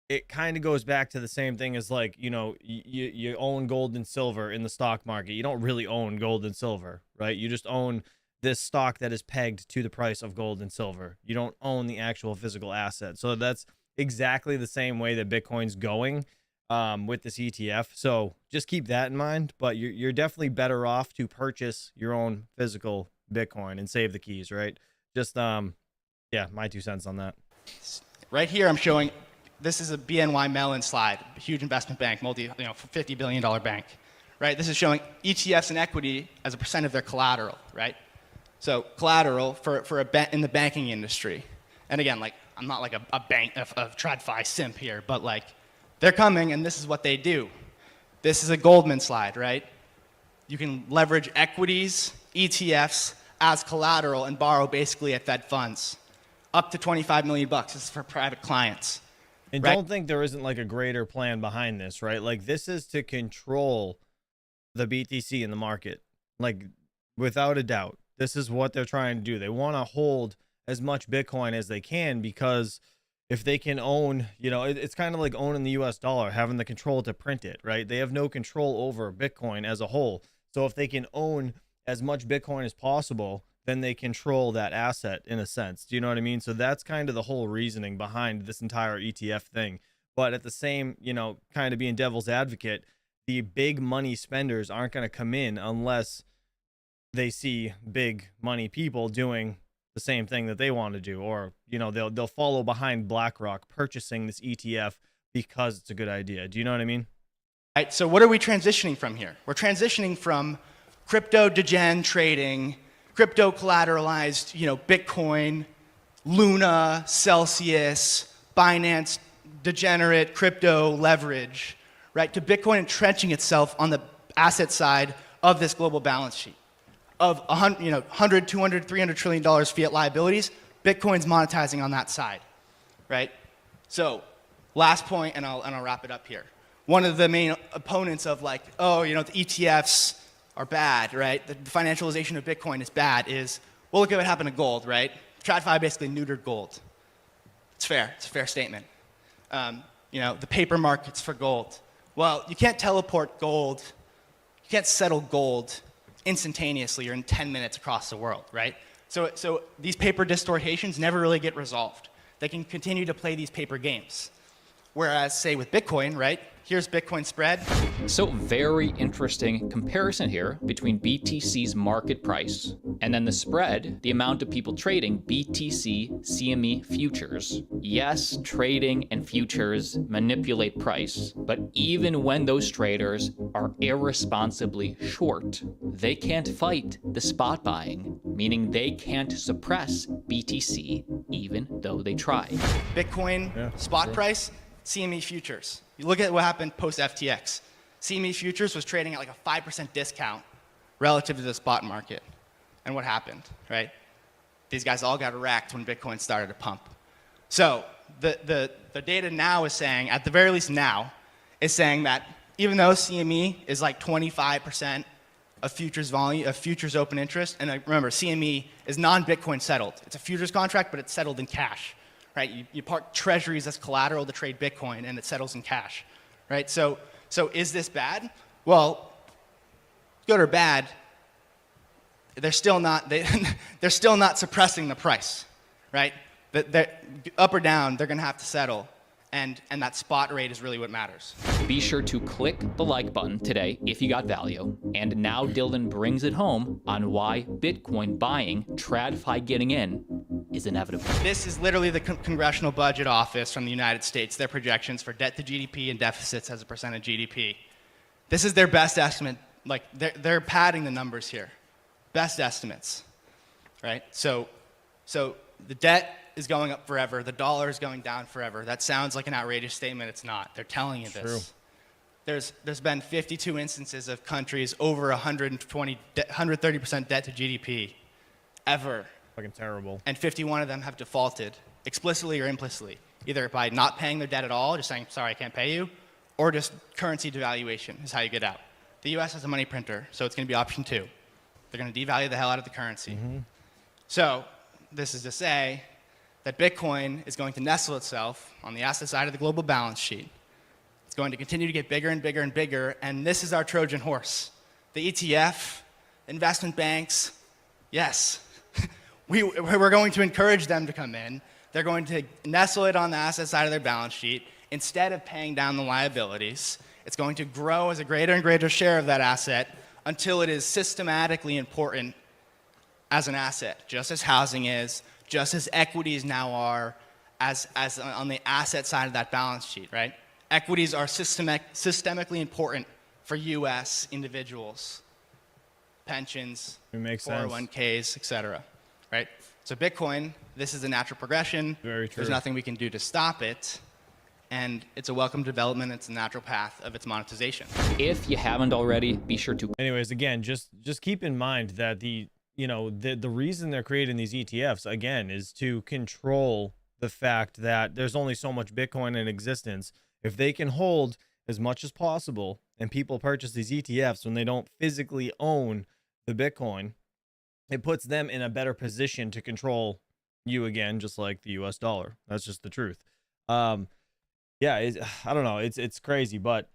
Speaker 1: it kind of goes back to the same thing as like, you own gold and silver in the stock market. You don't really own gold and silver, right? You just own this stock that is pegged to the price of gold and silver. You don't own the actual physical asset. So that's exactly the same way that Bitcoin's going with this ETF. So just keep that in mind, but you're definitely better off to purchase your own physical Bitcoin and save the keys, right? Just, yeah, my 2 cents on that.
Speaker 5: Right here, I'm showing, this is a BNY Mellon slide, a huge investment bank, $50 billion bank, right? This is showing ETFs and equity as a percent of their collateral, right? So collateral for in the banking industry. And again, like, I'm not like a bank of TradFi simp here, but like, they're coming and this is what they do. This is a Goldman slide, right? You can leverage equities, ETFs as collateral and borrow basically at Fed funds. Up to $25 million. This is for private clients.
Speaker 1: And
Speaker 5: right?
Speaker 1: Don't think there isn't like a greater plan behind this, right? Like this is to control the BTC in the market. Like without a doubt, this is what they're trying to do. They want to hold as much Bitcoin as they can because if they can own, it's kind of like owning the US dollar, having the control to print it, right? They have no control over Bitcoin as a whole. So if they can own as much Bitcoin as possible, then they control that asset in a sense. Do you know what I mean? So that's kind of the whole reasoning behind this entire ETF thing. But at the same, kind of being devil's advocate, the big money spenders aren't going to come in unless they see big money people doing the same thing that they want to do, or they'll follow behind BlackRock purchasing this ETF because it's a good idea. Do you know what I mean?
Speaker 5: Right. So what are we transitioning from here? We're transitioning from crypto degen trading, crypto collateralized, Bitcoin, Luna, Celsius, Binance, degenerate crypto leverage, right, to Bitcoin entrenching itself on the asset side of this global balance sheet. Of $100, $200, $300 trillion fiat liabilities, Bitcoin's monetizing on that side, right? So, last point, and I'll wrap it up here. One of the main opponents of the ETFs are bad, right? The financialization of Bitcoin is bad. Well, look at what happened to gold, right? TradFi basically neutered gold. It's fair. It's a fair statement. The paper markets for gold. Well, you can't teleport gold. You can't settle gold instantaneously or in 10 minutes across the world, right? So these paper distortions never really get resolved. They can continue to play these paper games. Whereas, say, with Bitcoin, right, here's Bitcoin spread.
Speaker 6: So very interesting comparison here between BTC's market price and then the spread, the amount of people trading BTC CME futures. Yes, trading and futures manipulate price, but even when those traders are irresponsibly short, they can't fight the spot buying, meaning they can't suppress BTC even though they try.
Speaker 5: Bitcoin spot price, CME futures. You look at what happened post FTX. CME futures was trading at like a 5% discount relative to the spot market. And what happened, right? These guys all got wrecked when Bitcoin started to pump. So the data now is saying, at the very least now, is saying that even though CME is like 25% of futures volume, of futures open interest, and remember, CME is non-Bitcoin settled. It's a futures contract, but it's settled in cash. Right? You park treasuries as collateral to trade Bitcoin, and it settles in cash, right? So is this bad? Well, good or bad, they're still not they're still not suppressing the price, right? Up or down, they're going to have to settle, and that spot rate is really what matters.
Speaker 6: Be sure to click the like button today if you got value. And now Dylan brings it home on why Bitcoin buying, TradFi getting in, is inevitable.
Speaker 5: This is literally the Congressional Budget Office from the United States, their projections for debt to GDP and deficits as a percent of GDP. This is their best estimate. Like, they're padding the numbers here. Best estimates, right? So the debt is going up forever. The dollar is going down forever. That sounds like an outrageous statement. It's not. They're telling you this. True. There's been 52 instances of countries over 130% debt to GDP ever.
Speaker 1: Fucking terrible.
Speaker 5: And 51 of them have defaulted, explicitly or implicitly, either by not paying their debt at all, just saying, sorry, I can't pay you, or just currency devaluation is how you get out. The US has a money printer, so it's going to be option 2. They're going to devalue the hell out of the currency. Mm-hmm. So this is to say that Bitcoin is going to nestle itself on the asset side of the global balance sheet. It's going to continue to get bigger and bigger and bigger, and this is our Trojan horse. The ETF, investment banks, yes. We're going to encourage them to come in. They're going to nestle it on the asset side of their balance sheet. Instead of paying down the liabilities, it's going to grow as a greater and greater share of that asset until it is systematically important as an asset, just as housing is, just as equities now are, as on the asset side of that balance sheet, right? Equities are systemically important for U.S. individuals, pensions, 401ks, et cetera. Right? So Bitcoin, this is a natural progression.
Speaker 1: Very true.
Speaker 5: There's nothing we can do to stop it. And it's a welcome development. It's a natural path of its monetization.
Speaker 6: If you haven't already, be sure to.
Speaker 1: Anyways, again, just keep in mind that the reason they're creating these ETFs, again, is to control the fact that there's only so much Bitcoin in existence. If they can hold as much as possible and people purchase these ETFs when they don't physically own the Bitcoin, it puts them in a better position to control you again, just like the US dollar. That's just the truth. I don't know. It's crazy, but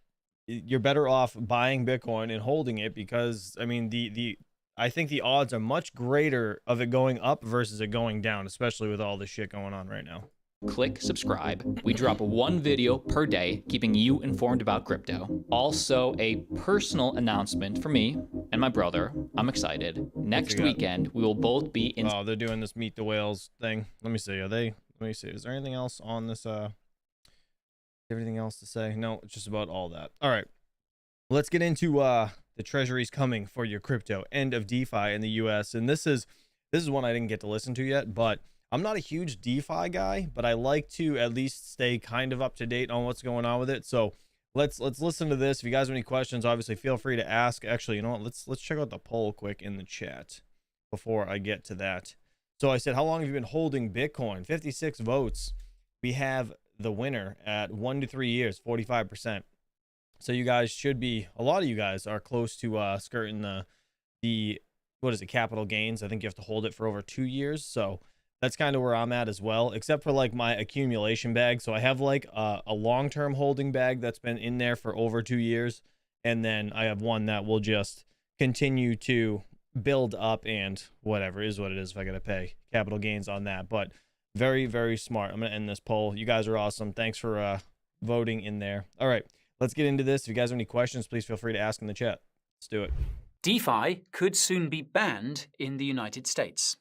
Speaker 1: you're better off buying Bitcoin and holding it because, I mean, I think the odds are much greater of it going up versus it going down, especially with all this shit going on right now.
Speaker 6: Click subscribe. We drop one video per day, keeping you informed about crypto. Also, a personal announcement for me and my brother. I'm excited. Next weekend, we will both be in.
Speaker 1: Oh, they're doing this Meet the Whales thing. Let me see. Let me see. Is there anything else on this? Everything else to say? No, it's just about all that. All right. Let's get into the treasuries coming for your crypto. End of DeFi in the US. And this is one I didn't get to listen to yet, but I'm not a huge DeFi guy, but I like to at least stay kind of up to date on what's going on with it. So let's listen to this. If you guys have any questions, obviously feel free to ask. Actually, you know what? Let's check out the poll quick in the chat before I get to that. So I said, how long have you been holding Bitcoin? 56 votes. We have the winner at 1 to 3 years, 45%. So you guys should be, a lot of you guys are close to skirting the what is it, capital gains. I think you have to hold it for over 2 years. So that's kind of where I'm at as well, except for like my accumulation bag. So I have like a long-term holding bag that's been in there for over 2 years. And then I have one that will just continue to build up and whatever is what it is if I got to pay capital gains on that. But very, very smart. I'm going to end this poll. You guys are awesome. Thanks for voting in there. All right. Let's get into this. If you guys have any questions, please feel free to ask in the chat. Let's do it.
Speaker 7: DeFi could soon be banned in the United States.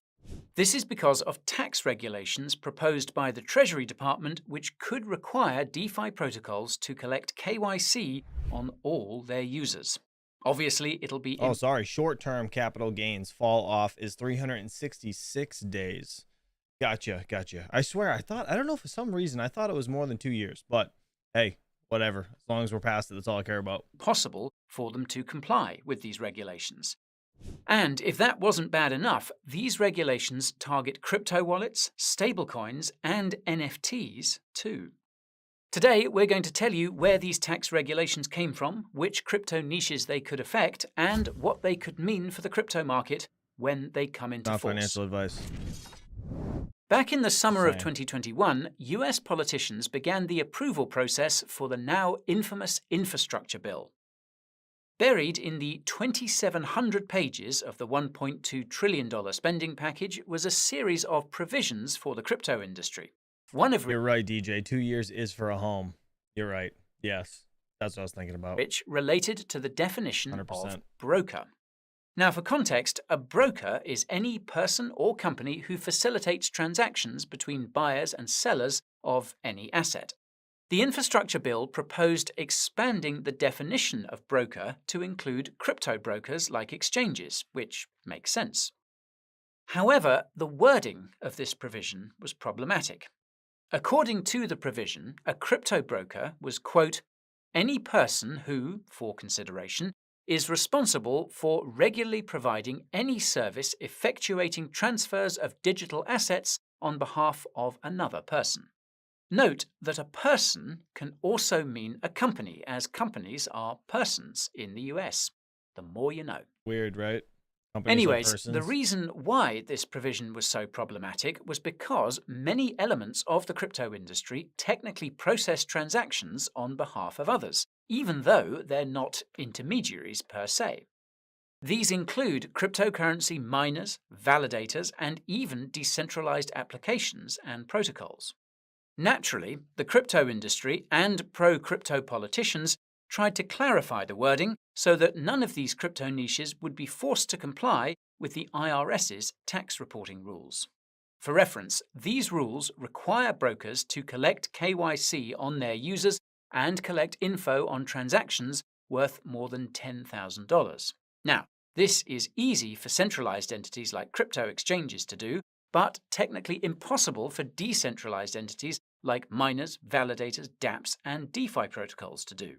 Speaker 7: This is because of tax regulations proposed by the Treasury Department, which could require DeFi protocols to collect KYC on all their users. Obviously, it'll be...
Speaker 1: Oh, sorry. Short-term capital gains fall off is 366 days. Gotcha. I swear, I don't know, for some reason, I thought it was more than 2 years. But, hey, whatever. As long as we're past it, that's all I care about.
Speaker 7: Possible for them to comply with these regulations. And if that wasn't bad enough, these regulations target crypto wallets, stablecoins, and NFTs too. Today, we're going to tell you where these tax regulations came from, which crypto niches they could affect, and what they could mean for the crypto market when they come into force.
Speaker 1: Not financial advice.
Speaker 7: Back in the summer of 2021, US politicians began the approval process for the now infamous infrastructure bill. Buried in the 2,700 pages of the $1.2 trillion spending package was a series of provisions for the crypto industry.
Speaker 1: You're right, DJ. 2 years is for a home. You're right. Yes, that's what I was thinking about.
Speaker 7: Which related to the definition
Speaker 1: 100%.
Speaker 7: of broker. Now, for context, a broker is any person or company who facilitates transactions between buyers and sellers of any asset. The infrastructure bill proposed expanding the definition of broker to include crypto brokers like exchanges, which makes sense. However, the wording of this provision was problematic. According to the provision, a crypto broker was, quote, any person who, for consideration, is responsible for regularly providing any service effectuating transfers of digital assets on behalf of another person. Note that a person can also mean a company, as companies are persons in the US. The more you know.
Speaker 1: Weird, right?
Speaker 7: Anyways, the reason why this provision was so problematic was because many elements of the crypto industry technically process transactions on behalf of others, even though they're not intermediaries per se. These include cryptocurrency miners, validators, and even decentralized applications and protocols. Naturally, the crypto industry and pro-crypto politicians tried to clarify the wording so that none of these crypto niches would be forced to comply with the IRS's tax reporting rules. For reference, these rules require brokers to collect KYC on their users and collect info on transactions worth more than $10,000. Now, this is easy for centralized entities like crypto exchanges to do, but technically impossible for decentralized entities like miners, validators, dApps, and DeFi protocols to do.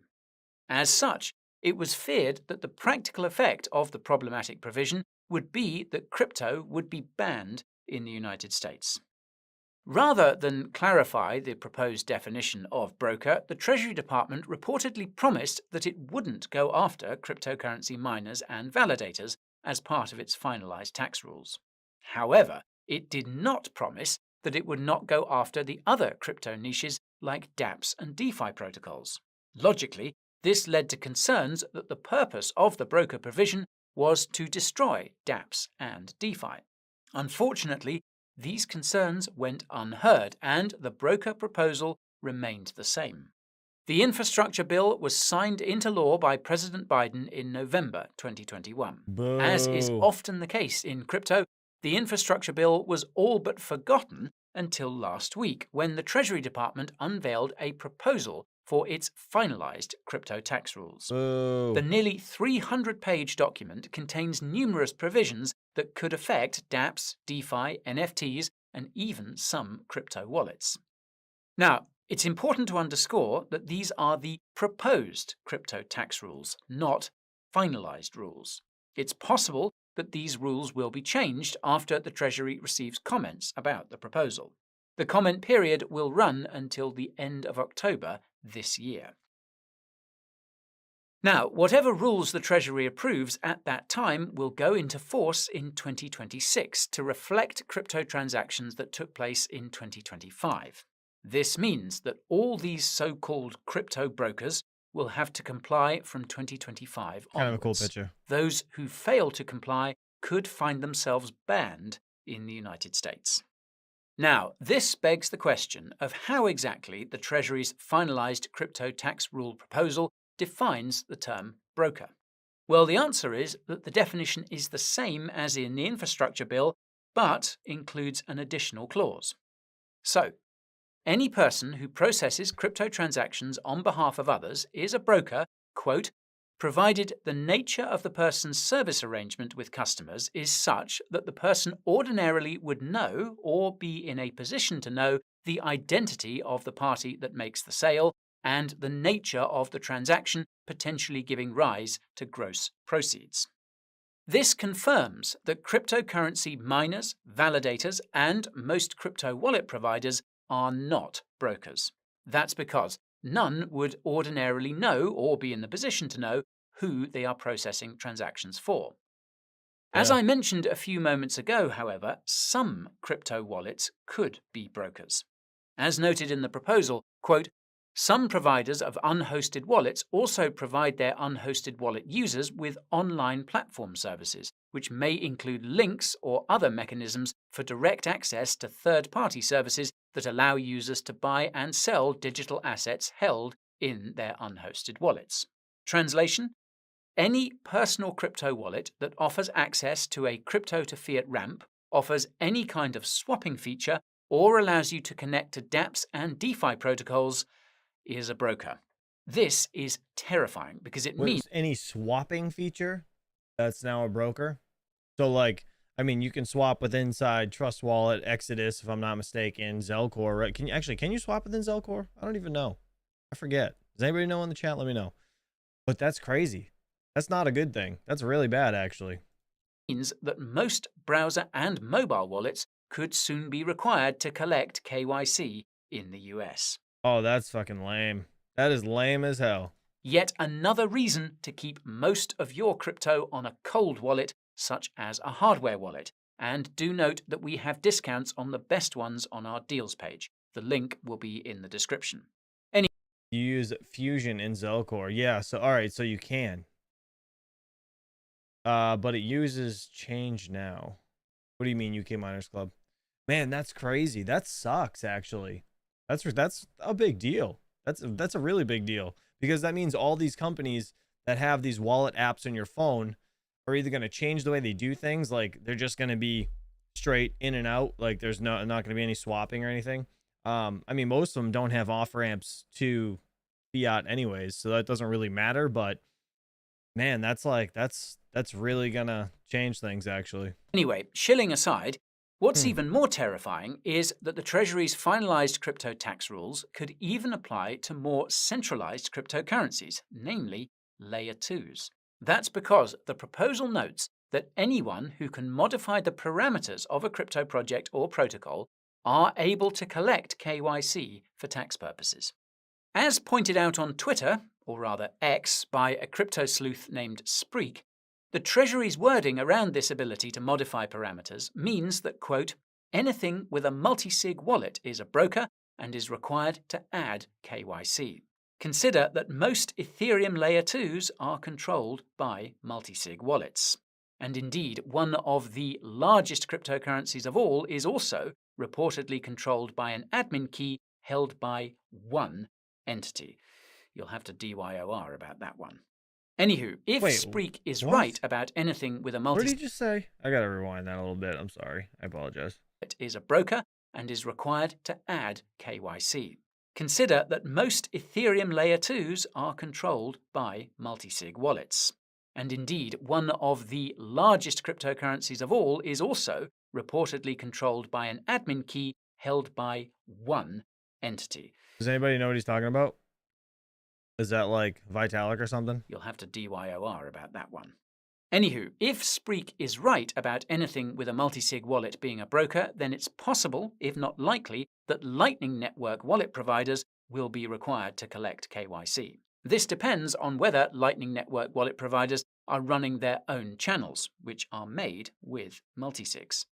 Speaker 7: As such, it was feared that the practical effect of the problematic provision would be that crypto would be banned in the United States. Rather than clarify the proposed definition of broker, the Treasury Department reportedly promised that it wouldn't go after cryptocurrency miners and validators as part of its finalized tax rules. However, it did not promise that it would not go after the other crypto niches like dApps and DeFi protocols. Logically, this led to concerns that the purpose of the broker provision was to destroy dApps and DeFi. Unfortunately, these concerns went unheard, and the broker proposal remained the same. The infrastructure bill was signed into law by President Biden in November 2021.
Speaker 1: Boo.
Speaker 7: As is often the case in crypto, the infrastructure bill was all but forgotten until last week, when the Treasury Department unveiled a proposal for its finalized crypto tax rules.
Speaker 1: Boo.
Speaker 7: The nearly 300-page document contains numerous provisions that could affect dApps, DeFi, NFTs, and even some crypto wallets. Now, it's important to underscore that these are the proposed crypto tax rules, not finalized rules. It's possible that these rules will be changed after the Treasury receives comments about the proposal. The comment period will run until the end of October this year. Now, whatever rules the Treasury approves at that time will go into force in 2026 to reflect crypto transactions that took place in 2025. This means that all these so-called crypto brokers will have to comply from 2025 onwards.
Speaker 1: Kind of a cool picture.
Speaker 7: Those who fail to comply could find themselves banned in the United States. Now, this begs the question of how exactly the Treasury's finalised crypto tax rule proposal defines the term broker. Well, the answer is that the definition is the same as in the infrastructure bill, but includes an additional clause. So, any person who processes crypto transactions on behalf of others is a broker, quote, provided the nature of the person's service arrangement with customers is such that the person ordinarily would know or be in a position to know the identity of the party that makes the sale and the nature of the transaction potentially giving rise to gross proceeds. This confirms that cryptocurrency miners, validators, and most crypto wallet providers are not brokers. That's because none would ordinarily know or be in the position to know who they are processing transactions for. As I mentioned a few moments ago, however, some crypto wallets could be brokers. As noted in the proposal, quote, some providers of unhosted wallets also provide their unhosted wallet users with online platform services, which may include links or other mechanisms for direct access to third-party services that allow users to buy and sell digital assets held in their unhosted wallets. Translation: any personal crypto wallet that offers access to a crypto-to-fiat ramp, offers any kind of swapping feature, or allows you to connect to dApps and DeFi protocols is a broker. This is terrifying because it means
Speaker 1: any swapping feature that's now a broker. So like, I mean, you can swap with inside Trust Wallet, Exodus, if I'm not mistaken, Zelcore, right? Can you swap within Zelcore? I don't even know. I forget. Does anybody know in the chat? Let me know. But that's crazy. That's not a good thing. That's really bad, actually.
Speaker 7: Means that most browser and mobile wallets could soon be required to collect KYC in the US.
Speaker 1: Oh, that's fucking lame. That is lame as hell.
Speaker 7: Yet another reason to keep most of your crypto on a cold wallet, such as a hardware wallet. And do note that we have discounts on the best ones on our deals page. The link will be in the description.
Speaker 1: You use Fusion in Zelcore. Yeah, so all right, so you can. But it uses Change Now. What do you mean, UK Miners Club? Man, that's crazy. That sucks, actually. That's a big deal. That's a really big deal, because that means all these companies that have these wallet apps on your phone are either going to change the way they do things, like they're just going to be straight in and out, like there's not going to be any swapping or anything. I mean, most of them don't have off ramps to fiat anyways, so that doesn't really matter. But man, that's really gonna change things, actually.
Speaker 7: Anyway, shilling aside, what's even more terrifying is that the Treasury's finalized crypto tax rules could even apply to more centralized cryptocurrencies, namely Layer 2s. That's because the proposal notes that anyone who can modify the parameters of a crypto project or protocol are able to collect KYC for tax purposes. As pointed out on Twitter, or rather X, by a crypto sleuth named Spreek, the Treasury's wording around this ability to modify parameters means that, quote, anything with a multi-sig wallet is a broker and is required to add KYC. Consider that most Ethereum Layer 2s are controlled by multi-sig wallets. And indeed, one of the largest cryptocurrencies of all is also reportedly controlled by an admin key held by one entity. You'll have to DYOR about that one. Anywho, if Spreek is right about anything with a multi...
Speaker 1: What did you just say? I gotta rewind that a little bit. I'm sorry. I apologize.
Speaker 7: ...it is a broker and is required to add KYC. Consider that most Ethereum Layer 2s are controlled by multi-sig wallets. And indeed, one of the largest cryptocurrencies of all is also reportedly controlled by an admin key held by one entity.
Speaker 1: Does anybody know what he's talking about? Is that like Vitalik or something?
Speaker 7: You'll have to DYOR about that one. Anywho, if Spreek is right about anything with a multi-sig wallet being a broker, then it's possible, if not likely, that Lightning Network wallet providers will be required to collect KYC. This depends on whether Lightning Network wallet providers are running their own channels, which are made with multisigs.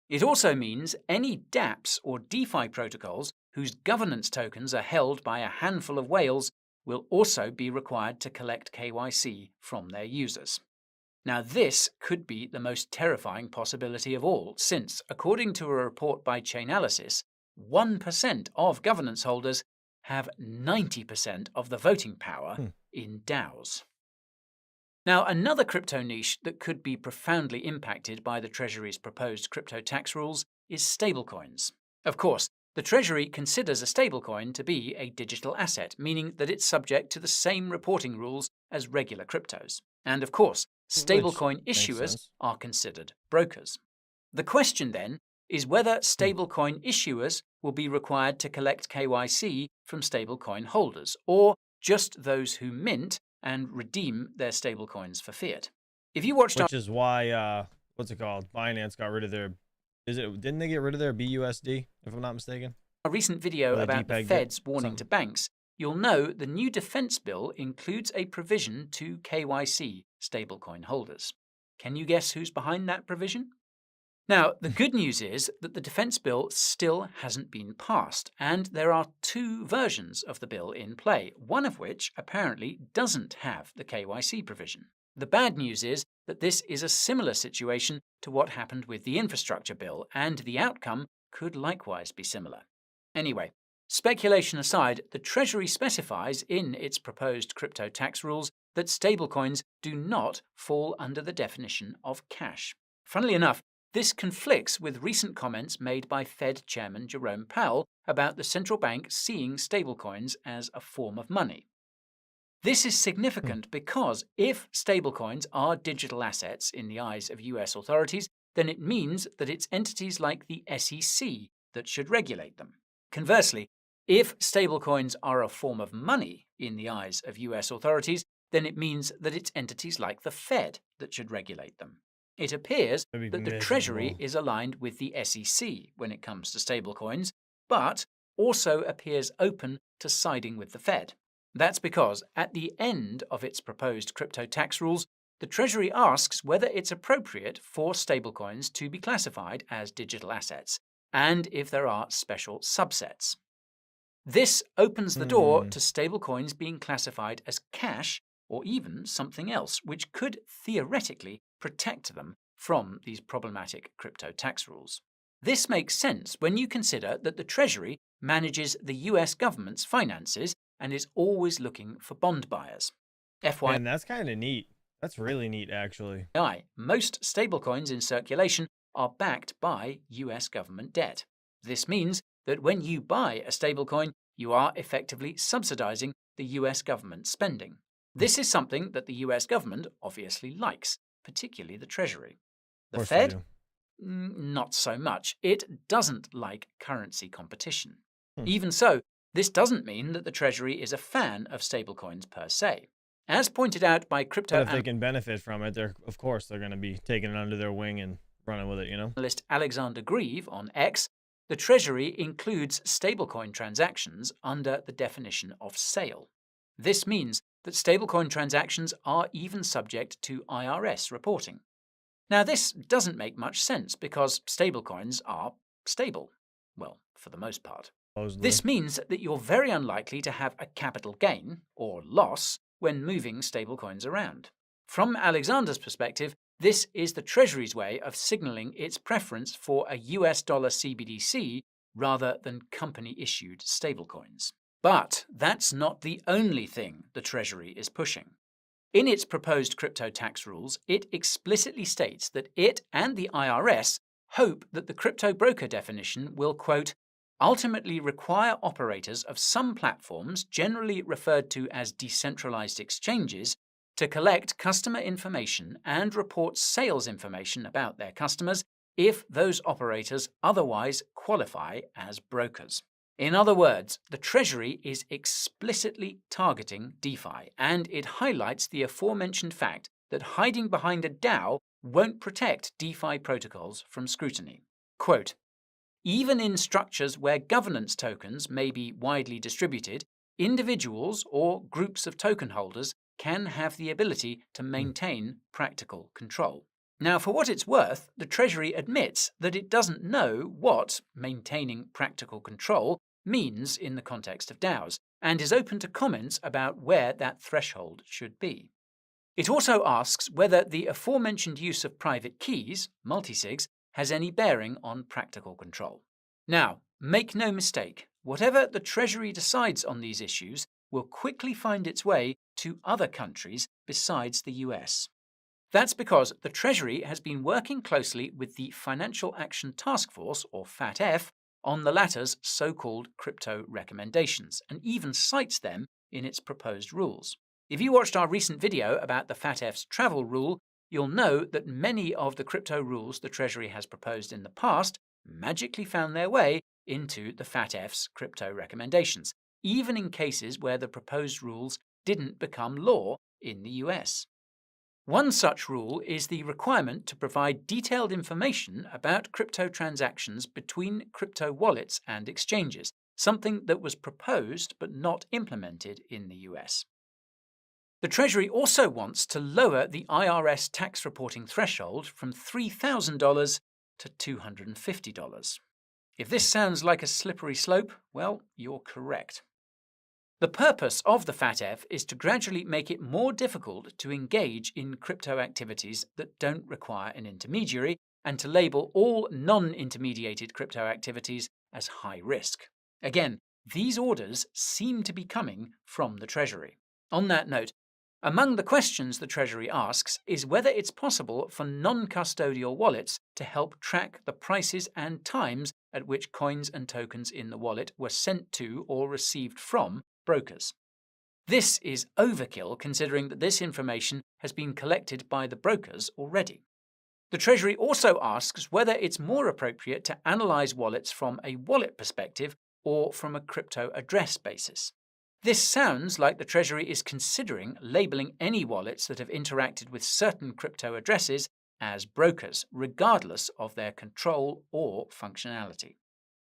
Speaker 7: It also means any dApps or DeFi protocols whose governance tokens are held by a handful of whales will also be required to collect KYC from their users. Now, this could be the most terrifying possibility of all, since, according to a report by Chainalysis, 1% of governance holders have 90% of the voting power in DAOs. Now, another crypto niche that could be profoundly impacted by the Treasury's proposed crypto tax rules is stablecoins. Of course, the Treasury considers a stablecoin to be a digital asset, meaning that it's subject to the same reporting rules as regular cryptos. And of course, stablecoin issuers are considered brokers. The question then is whether stablecoin issuers will be required to collect KYC from stablecoin holders, or just those who mint and redeem their stablecoins for fiat. If you watched,
Speaker 1: which is why what's it called? Binance got rid of their. Didn't they get rid of their BUSD? If I'm not mistaken.
Speaker 7: A recent video about the Fed's warning to banks, you'll know the new defense bill includes a provision to KYC stablecoin holders. Can you guess who's behind that provision? Now, the good news is that the defense bill still hasn't been passed, and there are two versions of the bill in play, one of which apparently doesn't have the KYC provision. The bad news is that this is a similar situation to what happened with the infrastructure bill, and the outcome could likewise be similar. Anyway, speculation aside, the Treasury specifies in its proposed crypto tax rules that stablecoins do not fall under the definition of cash. Funnily enough, this conflicts with recent comments made by Fed Chairman Jerome Powell about the central bank seeing stablecoins as a form of money. This is significant because if stablecoins are digital assets in the eyes of US authorities, then it means that it's entities like the SEC that should regulate them. Conversely, if stablecoins are a form of money in the eyes of US authorities, then it means that it's entities like the Fed that should regulate them. It appears that the Treasury is aligned with the SEC when it comes to stablecoins, but also appears open to siding with the Fed. That's because at the end of its proposed crypto tax rules, the Treasury asks whether it's appropriate for stablecoins to be classified as digital assets, and if there are special subsets. This opens the door to stablecoins being classified as cash or even something else, which could theoretically protect them from these problematic crypto tax rules. This makes sense when you consider that the Treasury manages the US government's finances and is always looking for bond buyers. FYI,
Speaker 1: and that's kind of neat. That's really neat, actually.
Speaker 7: Most stablecoins in circulation are backed by US government debt. This means that when you buy a stablecoin, you are effectively subsidizing the US government spending. This is something that the US government obviously likes, particularly the Treasury. The Fed? Not so much. It doesn't like currency competition. Even so, this doesn't mean that the Treasury is a fan of stablecoins per se. As pointed out by crypto
Speaker 1: But if they can benefit from it, of course they're going to be taking it under their wing and running with it, you know?
Speaker 7: Analyst Alexander Grieve on X, the Treasury includes stablecoin transactions under the definition of sale. This means that stablecoin transactions are even subject to IRS reporting. Now, this doesn't make much sense because stablecoins are stable. Well, for the most part.
Speaker 1: Supposedly.
Speaker 7: This means that you're very unlikely to have a capital gain or loss when moving stablecoins around. From Alexander's perspective, this is the Treasury's way of signaling its preference for a US dollar CBDC rather than company-issued stablecoins. But that's not the only thing the Treasury is pushing. In its proposed crypto tax rules, it explicitly states that it and the IRS hope that the crypto broker definition will, quote, ultimately require operators of some platforms, generally referred to as decentralized exchanges, to collect customer information and report sales information about their customers if those operators otherwise qualify as brokers. In other words, the Treasury is explicitly targeting DeFi, and it highlights the aforementioned fact that hiding behind a DAO won't protect DeFi protocols from scrutiny. Quote, even in structures where governance tokens may be widely distributed, individuals or groups of token holders can have the ability to maintain practical control. Now, for what it's worth, the Treasury admits that it doesn't know what maintaining practical control means in the context of DAOs, and is open to comments about where that threshold should be. It also asks whether the aforementioned use of private keys, multisigs, has any bearing on practical control. Now, make no mistake, whatever the Treasury decides on these issues will quickly find its way to other countries besides the US. That's because the Treasury has been working closely with the Financial Action Task Force, or FATF, on the latter's so-called crypto recommendations, and even cites them in its proposed rules. If you watched our recent video about the FATF's travel rule, you'll know that many of the crypto rules the Treasury has proposed in the past magically found their way into the FATF's crypto recommendations, even in cases where the proposed rules didn't become law in the US. One such rule is the requirement to provide detailed information about crypto transactions between crypto wallets and exchanges, something that was proposed but not implemented in the US. The Treasury also wants to lower the IRS tax reporting threshold from $3,000 to $250. If this sounds like a slippery slope, well, you're correct. The purpose of the FATF is to gradually make it more difficult to engage in crypto activities that don't require an intermediary and to label all non-intermediated crypto activities as high risk. Again, these orders seem to be coming from the Treasury. On that note, among the questions the Treasury asks is whether it's possible for non-custodial wallets to help track the prices and times at which coins and tokens in the wallet were sent to or received from brokers. This is overkill considering that this information has been collected by the brokers already. The Treasury also asks whether it's more appropriate to analyze wallets from a wallet perspective or from a crypto address basis. This sounds like the Treasury is considering labeling any wallets that have interacted with certain crypto addresses as brokers, regardless of their control or functionality.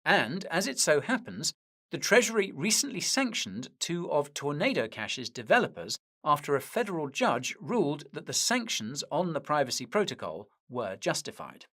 Speaker 7: And, as it so happens, the Treasury recently sanctioned two of Tornado Cash's developers after a federal judge ruled that the sanctions on the privacy protocol were justified.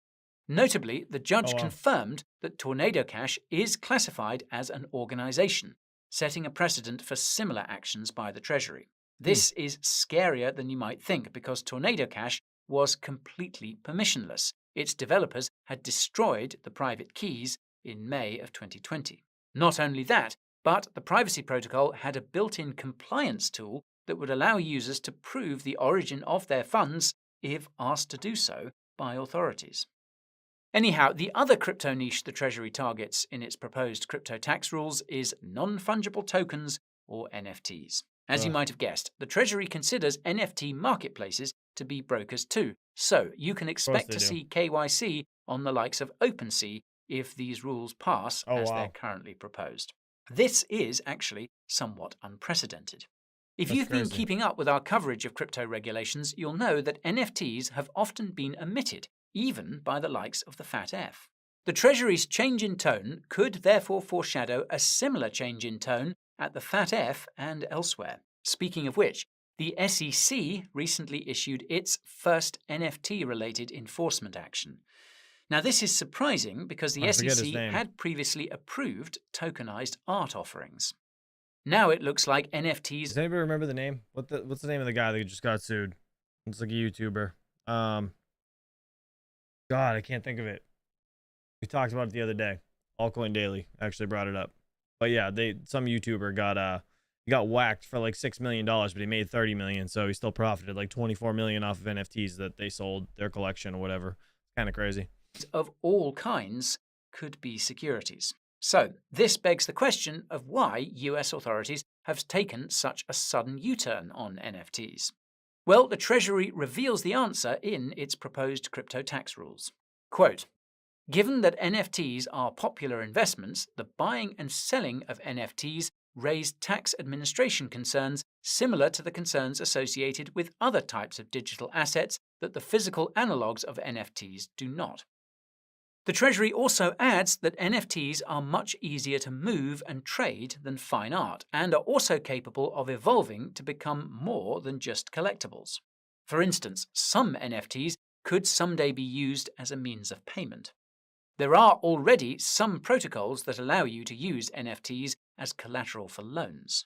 Speaker 7: Notably, the judge confirmed that Tornado Cash is classified as an organization, setting a precedent for similar actions by the Treasury. This is scarier than you might think because Tornado Cash was completely permissionless. Its developers had destroyed the private keys in May of 2020. Not only that, but the privacy protocol had a built-in compliance tool that would allow users to prove the origin of their funds if asked to do so by authorities. Anyhow, the other crypto niche the Treasury targets in its proposed crypto tax rules is non-fungible tokens, or NFTs. As you might have guessed, the Treasury considers NFT marketplaces to be brokers too, so you can expect to see KYC on the likes of OpenSea if these rules pass as they're currently proposed. This is actually somewhat unprecedented. If you've been keeping up with our coverage of crypto regulations, you'll know that NFTs have often been omitted, even by the likes of the FATF. The Treasury's change in tone could therefore foreshadow a similar change in tone at the FATF and elsewhere. Speaking of which, the SEC recently issued its first NFT-related enforcement action. Now, this is surprising because the SEC had previously approved tokenized art offerings. Now it looks like NFTs...
Speaker 1: Does anybody remember the name? What's the name of the guy that just got sued? It's like a YouTuber. God, I can't think of it. We talked about it the other day. Altcoin Daily actually brought it up. But yeah, some YouTuber got whacked for like $6 million, but he made $30 million, so he still profited like $24 million off of NFTs that they sold, their collection or whatever. Kind of crazy.
Speaker 7: Of all kinds could be securities. So this begs the question of why US authorities have taken such a sudden U-turn on NFTs. Well, the Treasury reveals the answer in its proposed crypto tax rules. Quote, given that NFTs are popular investments, the buying and selling of NFTs raised tax administration concerns similar to the concerns associated with other types of digital assets that the physical analogues of NFTs do not. The Treasury also adds that NFTs are much easier to move and trade than fine art, and are also capable of evolving to become more than just collectibles. For instance, some NFTs could someday be used as a means of payment. There are already some protocols that allow you to use NFTs as collateral for loans.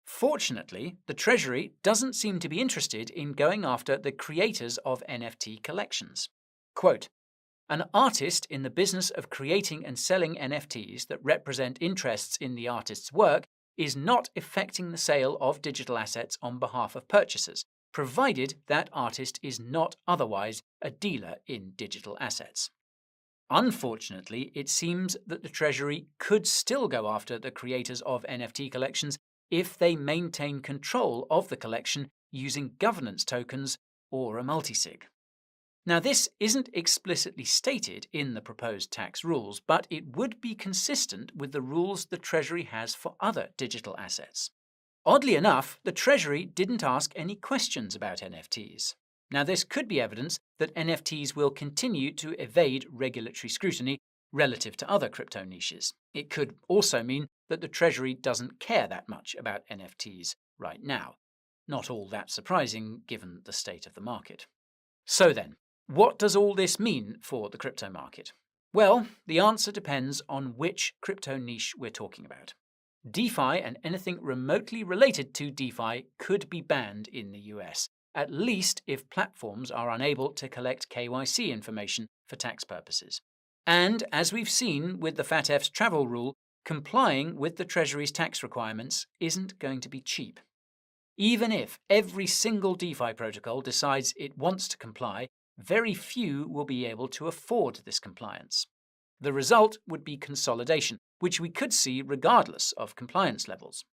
Speaker 7: Fortunately, the Treasury doesn't seem to be interested in going after the creators of NFT collections. Quote, "An artist in the business of creating and selling NFTs that represent interests in the artist's work is not effecting the sale of digital assets on behalf of purchasers, provided that artist is not otherwise a dealer in digital assets." Unfortunately, it seems that the Treasury could still go after the creators of NFT collections if they maintain control of the collection using governance tokens or a multisig. Now, this isn't explicitly stated in the proposed tax rules, but it would be consistent with the rules the Treasury has for other digital assets. Oddly enough, the Treasury didn't ask any questions about NFTs. Now, this could be evidence that NFTs will continue to evade regulatory scrutiny relative to other crypto niches. It could also mean that the Treasury doesn't care that much about NFTs right now. Not all that surprising given the state of the market. So then, what does all this mean for the crypto market? Well, the answer depends on which crypto niche we're talking about. DeFi and anything remotely related to DeFi could be banned in the US, at least if platforms are unable to collect KYC information for tax purposes. And as we've seen with the FATF's travel rule, complying with the Treasury's tax requirements isn't going to be cheap. Even if every single DeFi protocol decides it wants to comply, very few will be able to afford this compliance. The result would be consolidation, which we could see regardless of compliance levels.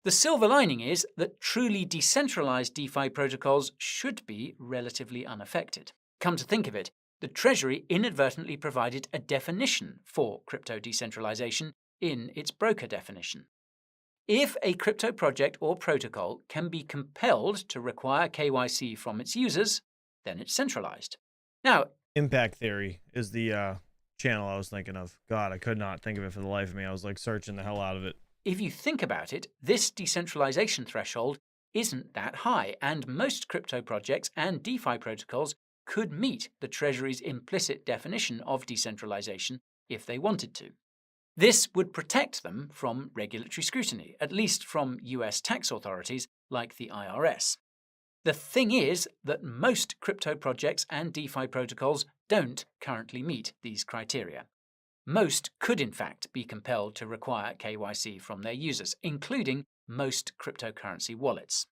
Speaker 7: The silver lining is that truly decentralized DeFi protocols should be relatively unaffected. Come to think of it, the Treasury inadvertently provided a definition for crypto decentralization in its broker definition. If a crypto project or protocol can be compelled to require KYC from its users, then it's centralized. Now,
Speaker 1: Impact Theory is the channel I was thinking of. God, I could not think of it for the life of me. I was like searching the hell out of it.
Speaker 7: If you think about it, this decentralization threshold isn't that high, and most crypto projects and DeFi protocols could meet the Treasury's implicit definition of decentralization if they wanted to. This would protect them from regulatory scrutiny, at least from US tax authorities like the IRS. The thing is that most crypto projects and DeFi protocols don't currently meet these criteria. Most could in fact be compelled to require KYC from their users, including most cryptocurrency wallets.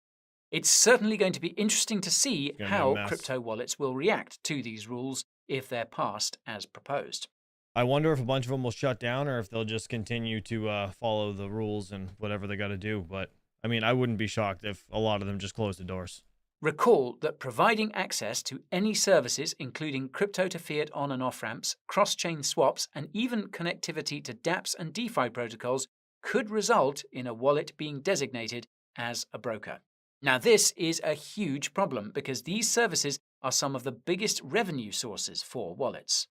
Speaker 7: It's certainly going to be interesting to see how crypto wallets will react to these rules if they're passed as proposed.
Speaker 1: I wonder if a bunch of them will shut down or if they'll just continue to follow the rules and whatever they got to do. But I mean, I wouldn't be shocked if a lot of them just closed the doors.
Speaker 7: Recall that providing access to any services, including crypto to fiat on and off ramps, cross-chain swaps, and even connectivity to dApps and DeFi protocols could result in a wallet being designated as a broker. Now, this is a huge problem because these services are some of the biggest revenue sources for wallets.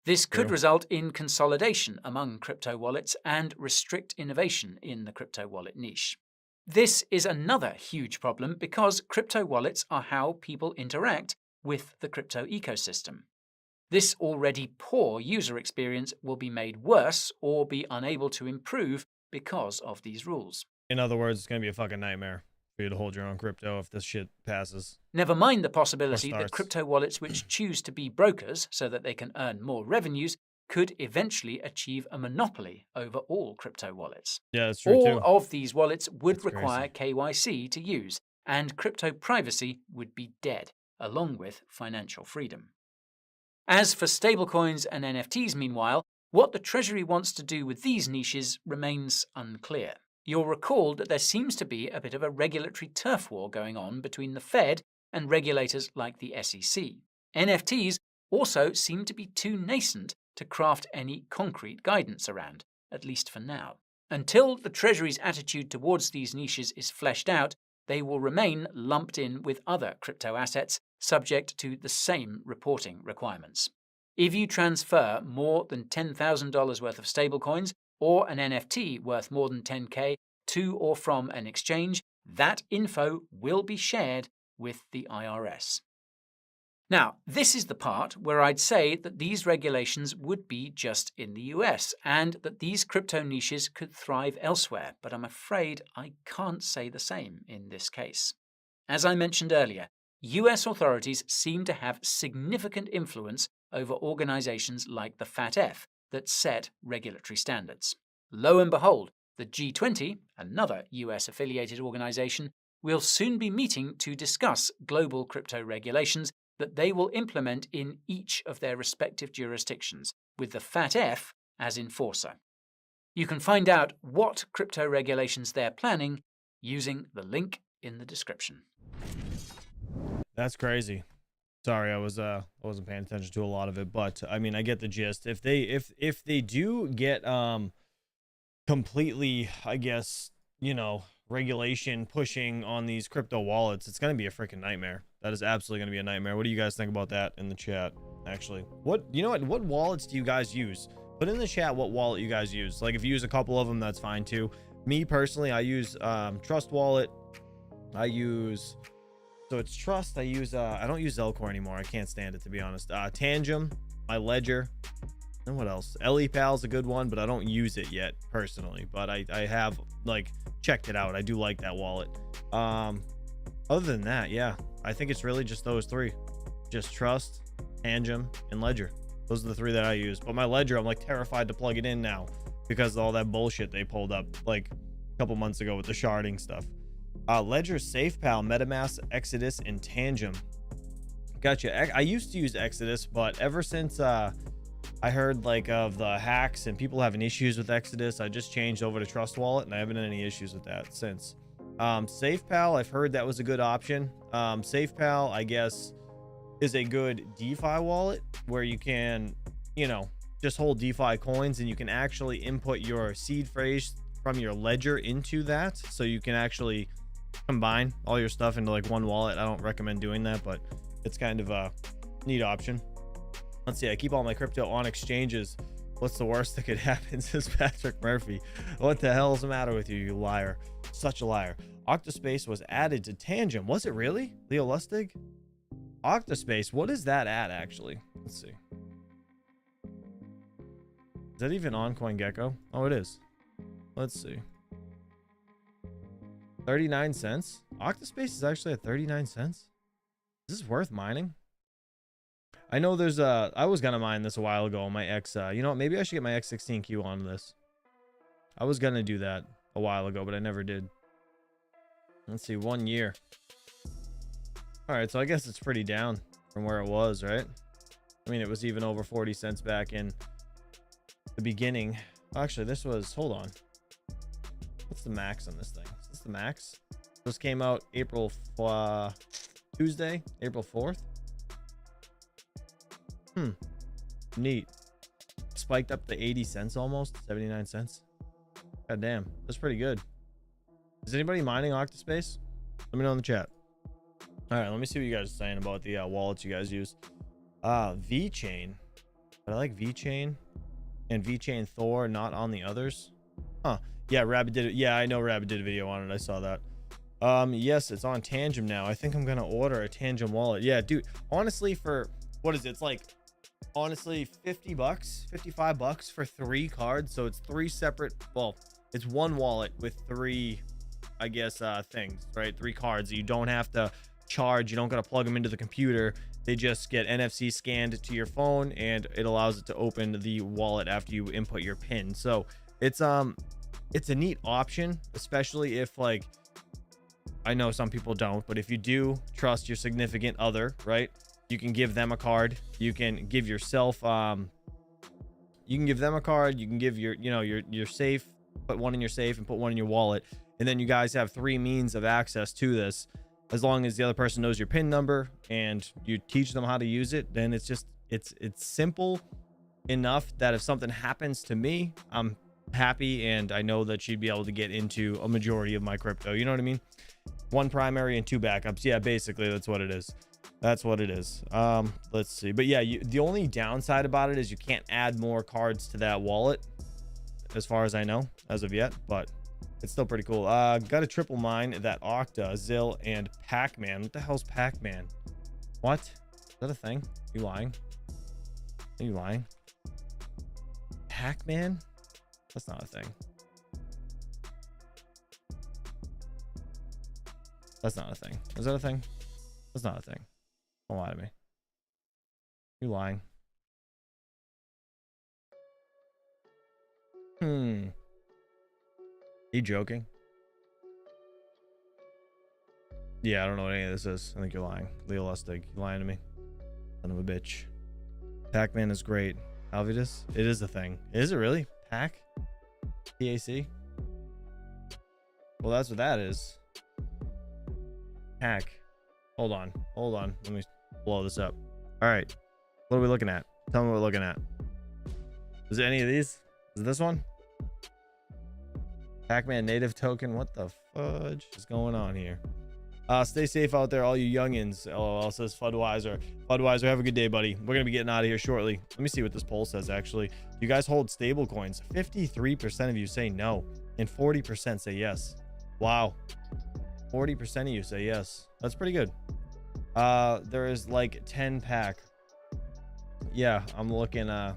Speaker 7: This could result in consolidation among crypto wallets and restrict innovation in the crypto wallet niche. This is another huge problem because crypto wallets are how people interact with the crypto ecosystem. This already poor user experience will be made worse or be unable to improve because of these rules.
Speaker 1: In other words, it's going to be a fucking nightmare for you to hold your own crypto if this shit passes.
Speaker 7: Never mind the possibility that crypto wallets which choose to be brokers so that they can earn more revenues could eventually achieve a monopoly over all crypto wallets.
Speaker 1: Yeah, that's true too.
Speaker 7: All of these wallets would require KYC to use, and crypto privacy would be dead, along with financial freedom. As for stablecoins and NFTs, meanwhile, what the Treasury wants to do with these niches remains unclear. You'll recall that there seems to be a bit of a regulatory turf war going on between the Fed and regulators like the SEC. NFTs also seem to be too nascent to craft any concrete guidance around, at least for now. Until the Treasury's attitude towards these niches is fleshed out, they will remain lumped in with other crypto assets subject to the same reporting requirements. If you transfer more than $10,000 worth of stablecoins or an NFT worth more than $10K to or from an exchange, that info will be shared with the IRS. Now, this is the part where I'd say that these regulations would be just in the US and that these crypto niches could thrive elsewhere, but I'm afraid I can't say the same in this case. As I mentioned earlier, US authorities seem to have significant influence over organizations like the FATF that set regulatory standards. Lo and behold, the G20, another US-affiliated organization, will soon be meeting to discuss global crypto regulations that they will implement in each of their respective jurisdictions, with the FATF as enforcer. You can find out what crypto regulations they're planning using the link in the description.
Speaker 1: That's crazy. Sorry, I wasn't paying attention to a lot of it, but I mean, I get the gist. If they do get completely, I guess, regulation pushing on these crypto wallets, it's going to be a freaking nightmare. That is absolutely going to be a nightmare. What do you guys think about that in the chat? Actually, what wallets do you guys use? Put in the chat what wallet you guys use. Like, if you use a couple of them, that's fine too. Me personally, I use Trust Wallet. So it's Trust. I don't use Zelcore anymore. I can't stand it, to be honest. Tangem, my Ledger. And what else? LEPAL is a good one, but I don't use it yet personally. But I have like checked it out. I do like that wallet. Other than that, yeah, I think it's really just those three. Just Trust, Tangem, and Ledger. Those are the three that I use. But my Ledger, I'm like terrified to plug it in now because of all that bullshit they pulled up like a couple months ago with the sharding stuff. Ledger, SafePal, MetaMask, Exodus, and Tangem. Gotcha. I used to use Exodus, but ever since I heard like of the hacks and people having issues with Exodus, I just changed over to Trust Wallet, and I haven't had any issues with that since. SafePal, I've heard that was a good option. SafePal, I guess, is a good DeFi wallet where you can, just hold DeFi coins, and you can actually input your seed phrase from your ledger into that, so you can actually combine all your stuff into like one wallet. I don't recommend doing that, but it's kind of a neat option. Let's see. I keep all my crypto on exchanges. What's the worst that could happen, says Patrick Murphy. What the hell is the matter with you, you liar? Such a liar. Octaspace was added to Tangem. Was it really? Leo Lustig? Octaspace, what is that at actually? Let's see. Is that even on CoinGecko? Oh, it is. Let's see. 39 cents. Octaspace is actually at 39 cents. Is this worth mining? I know there's I was gonna mine this a while ago on my X. You know what? Maybe I should get my X16Q onto this. I was gonna do that a while ago, but I never did. Let's see, 1 year. All right, so I guess it's pretty down from where it was, right? I mean, it was even over 40 cents back in the beginning. Actually, this was, hold on. What's the max on this thing? Is this the max? This came out Tuesday, April 4th. Neat. Spiked up to 80 cents almost, 79 cents. God damn, that's pretty good. Is anybody mining Octaspace? Let me know in the chat. All right, let me see what you guys are saying about the wallets you guys use. VeChain. But I like VeChain and VeChain Thor, not on the others. Huh. Yeah, Rabbit did it. Yeah, I know Rabbit did a video on it. I saw that. Yes, it's on Tangem now. I think I'm gonna order a Tangem wallet. Yeah, dude, honestly, for what is it? It's like honestly 50 bucks, 55 bucks for 3 cards. So it's 3 separate, well, it's one wallet with 3, I guess, things, right? 3 cards. You don't have to charge, you don't gotta plug them into the computer. They just get NFC scanned to your phone, and it allows it to open the wallet after you input your PIN. So it's a neat option, especially if, like, I know some people don't, but if you do trust your significant other, right, you can give them a card. You can give yourself you can give them a card. You can give your safe, put one in your safe and put one in your wallet, and then you guys have 3 means of access to this. As long as the other person knows your PIN number and you teach them how to use it, then it's just it's simple enough that if something happens to me, I'm happy, and I know that she'd be able to get into a majority of my crypto. You know what I mean? 1 primary and 2 backups. Yeah, basically that's what it is. That's what it is. Let's see. But yeah, the only downside about it is you can't add more cards to that wallet, as far as I know, as of yet, but it's still pretty cool. Got a triple mine that Octa, Zill, and Pac-Man. What the hell's Pac-Man? What? that a thing? Are you lying? Are you lying? Pac-Man? That's not a thing. That's not a thing. Is that a thing? That's not a thing. Don't lie to me. You lying? Are you joking? Yeah, I don't know what any of this is. I think you're lying. Leo Lustig, you lying to me. Son of a bitch. Pac-Man is great. Alvidus? It is a thing. Is it really? Pac? PAC? Well, that's what that is. Pac. Hold on. Hold on. Let me blow this up. All right. What are we looking at? Tell me what we're looking at. Is it any of these? Is it this one? Pac-Man native token. What the fudge is going on here? Stay safe out there, all you youngins. LOL, says Fudweiser. Fudweiser, have a good day, buddy. We're going to be getting out of here shortly. Let me see what this poll says, actually. You guys hold stablecoins. 53% of you say no, and 40% say yes. Wow. 40% of you say yes. That's pretty good. There is like 10 pack. Yeah, I'm looking. I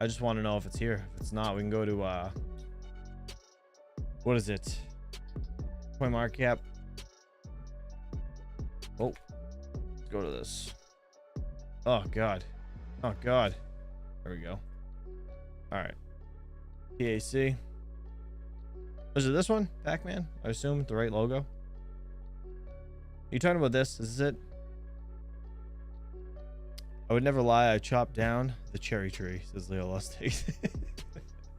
Speaker 1: just want to know if it's here. If it's not, we can go to what is it? Coin market cap. Oh, let's go to this. Oh god. Oh god. There we go. All right. PAC. Is it this one? Pac-Man? I assume the right logo. You talking about this? Is this it? I would never lie. I chopped down the cherry tree, says Leo Lustig.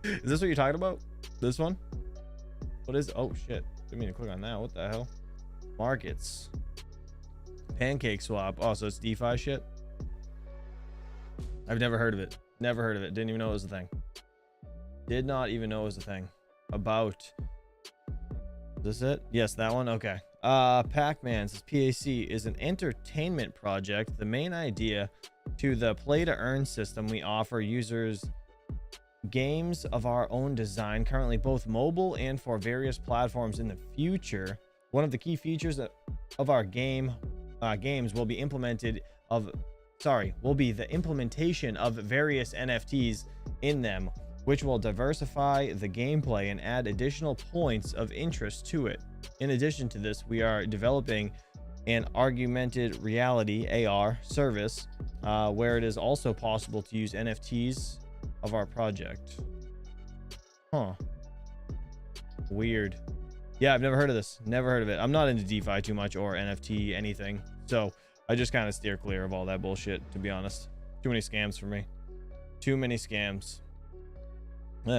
Speaker 1: Is this what you're talking about? This one? What is? Oh shit! Didn't mean to click on that. What the hell? Markets. Pancake swap. Oh, so it's DeFi shit. I've never heard of it. Never heard of it. Didn't even know it was a thing. Did not even know it was a thing. About. Is this it? Yes, that one. Okay. Pac-Man says PAC is an entertainment project. The main idea to the play to earn system, we offer users games of our own design, currently both mobile and for various platforms in the future. One of the key features of our games will be the implementation of various NFTs in them, which will diversify the gameplay and add additional points of interest to it. In addition to this, we are developing an augmented reality AR service where it is also possible to use NFTs of our project. Huh. Weird. Yeah, I've never heard of this. Never heard of it. I'm not into DeFi too much or NFT anything. So I just kind of steer clear of all that bullshit, to be honest. Too many scams for me. Too many scams.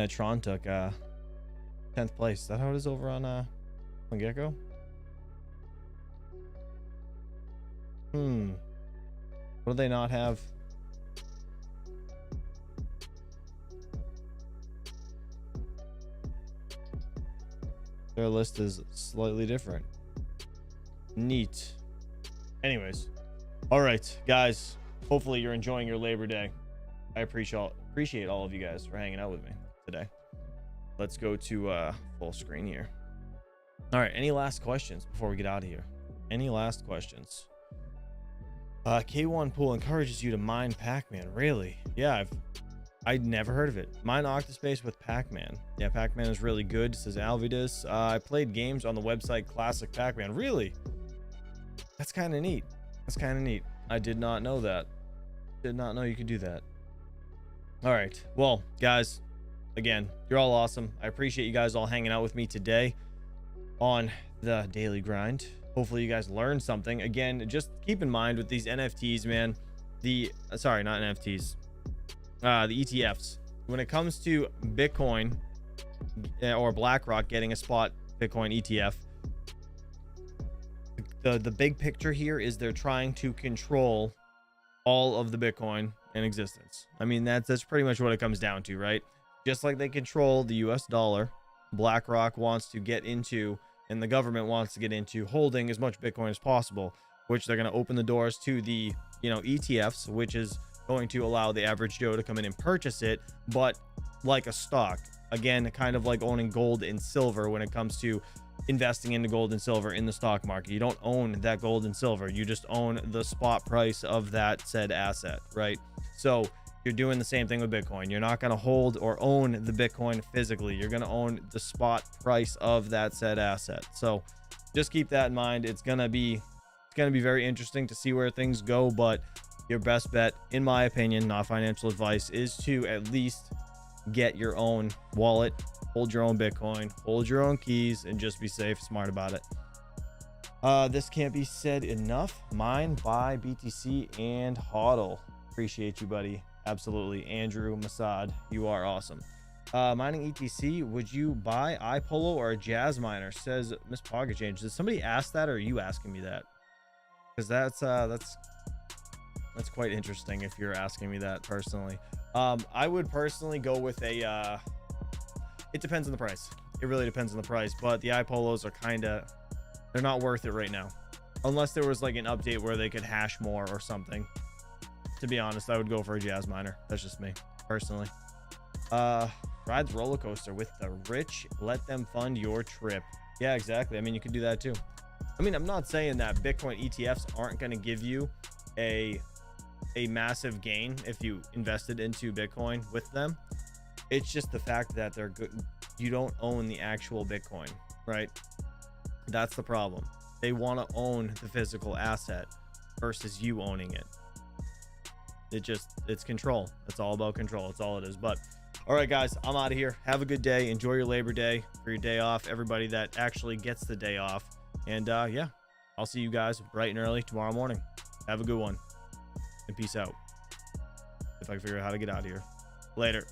Speaker 1: Tron took 10th place. Is that how it is over on Gecko? What do they not have? Their list is slightly different. Neat. Anyways, all right, guys. Hopefully you're enjoying your Labor Day. I appreciate all of you guys for hanging out with me today. Let's go to full screen here. All right, any last questions before we get out of here? Any last questions? K1 Pool encourages you to mine Pac-Man. Really? Yeah, I'd never heard of it. Mine Octospace with Pac-Man. Yeah, Pac-Man is really good, says Alvidus. I played games on the website Classic Pac-Man. Really? That's kind of neat. That's kind of neat. I did not know that. Did not know you could do that. All right. Well, guys, again, you're all awesome. I appreciate you guys all hanging out with me today on the daily grind. Hopefully you guys learned something. Again, just keep in mind with these NFTs, man, sorry, not NFTs, the ETFs, when it comes to Bitcoin or BlackRock getting a spot Bitcoin ETF, the big picture here is they're trying to control all of the Bitcoin in existence. I mean, that's pretty much what it comes down to, right? Just like they control the US dollar, BlackRock wants to get into, and the government wants to get into holding as much Bitcoin as possible, which they're going to open the doors to the, ETFs, which is going to allow the average Joe to come in and purchase it, but like a stock. Again, kind of like owning gold and silver when it comes to investing into gold and silver in the stock market. You don't own that gold and silver. You just own the spot price of that said asset, right? So you're doing the same thing with Bitcoin. You're not going to hold or own the Bitcoin physically. You're going to own the spot price of that said asset. So just keep that in mind. It's going to be very interesting to see where things go, but your best bet, in my opinion, not financial advice, is to at least get your own wallet, hold your own Bitcoin, hold your own keys, and just be safe, smart about it. This can't be said enough. Mine by BTC and HODL. Appreciate you, buddy. Absolutely. Andrew Masad, you are awesome. Mining ETC, would you buy iPolo or a Jazz miner? Says Miss Pocket Change. Did somebody ask that, or are you asking me that? Because that's quite interesting if you're asking me that personally. I would personally go with a it depends on the price. It really depends on the price, but the iPolos are they're not worth it right now, unless there was like an update where they could hash more or something. To be honest, I would go for a Jazz miner. That's just me personally. Rides roller coaster with the rich, let them fund your trip. Yeah, exactly. I mean, you could do that too. I mean, I'm not saying that Bitcoin ETFs aren't going to give you a massive gain if you invested into Bitcoin with them. It's just the fact that they're good. You don't own the actual Bitcoin, right? That's the problem. They want to own the physical asset versus you owning it. It's control. It's all about control. It's all it is. But all right, guys, I'm out of here. Have a good day. Enjoy your Labor Day for your day off. Everybody that actually gets the day off. And yeah, I'll see you guys bright and early tomorrow morning. Have a good one. And peace out. If I can figure out how to get out of here. Later.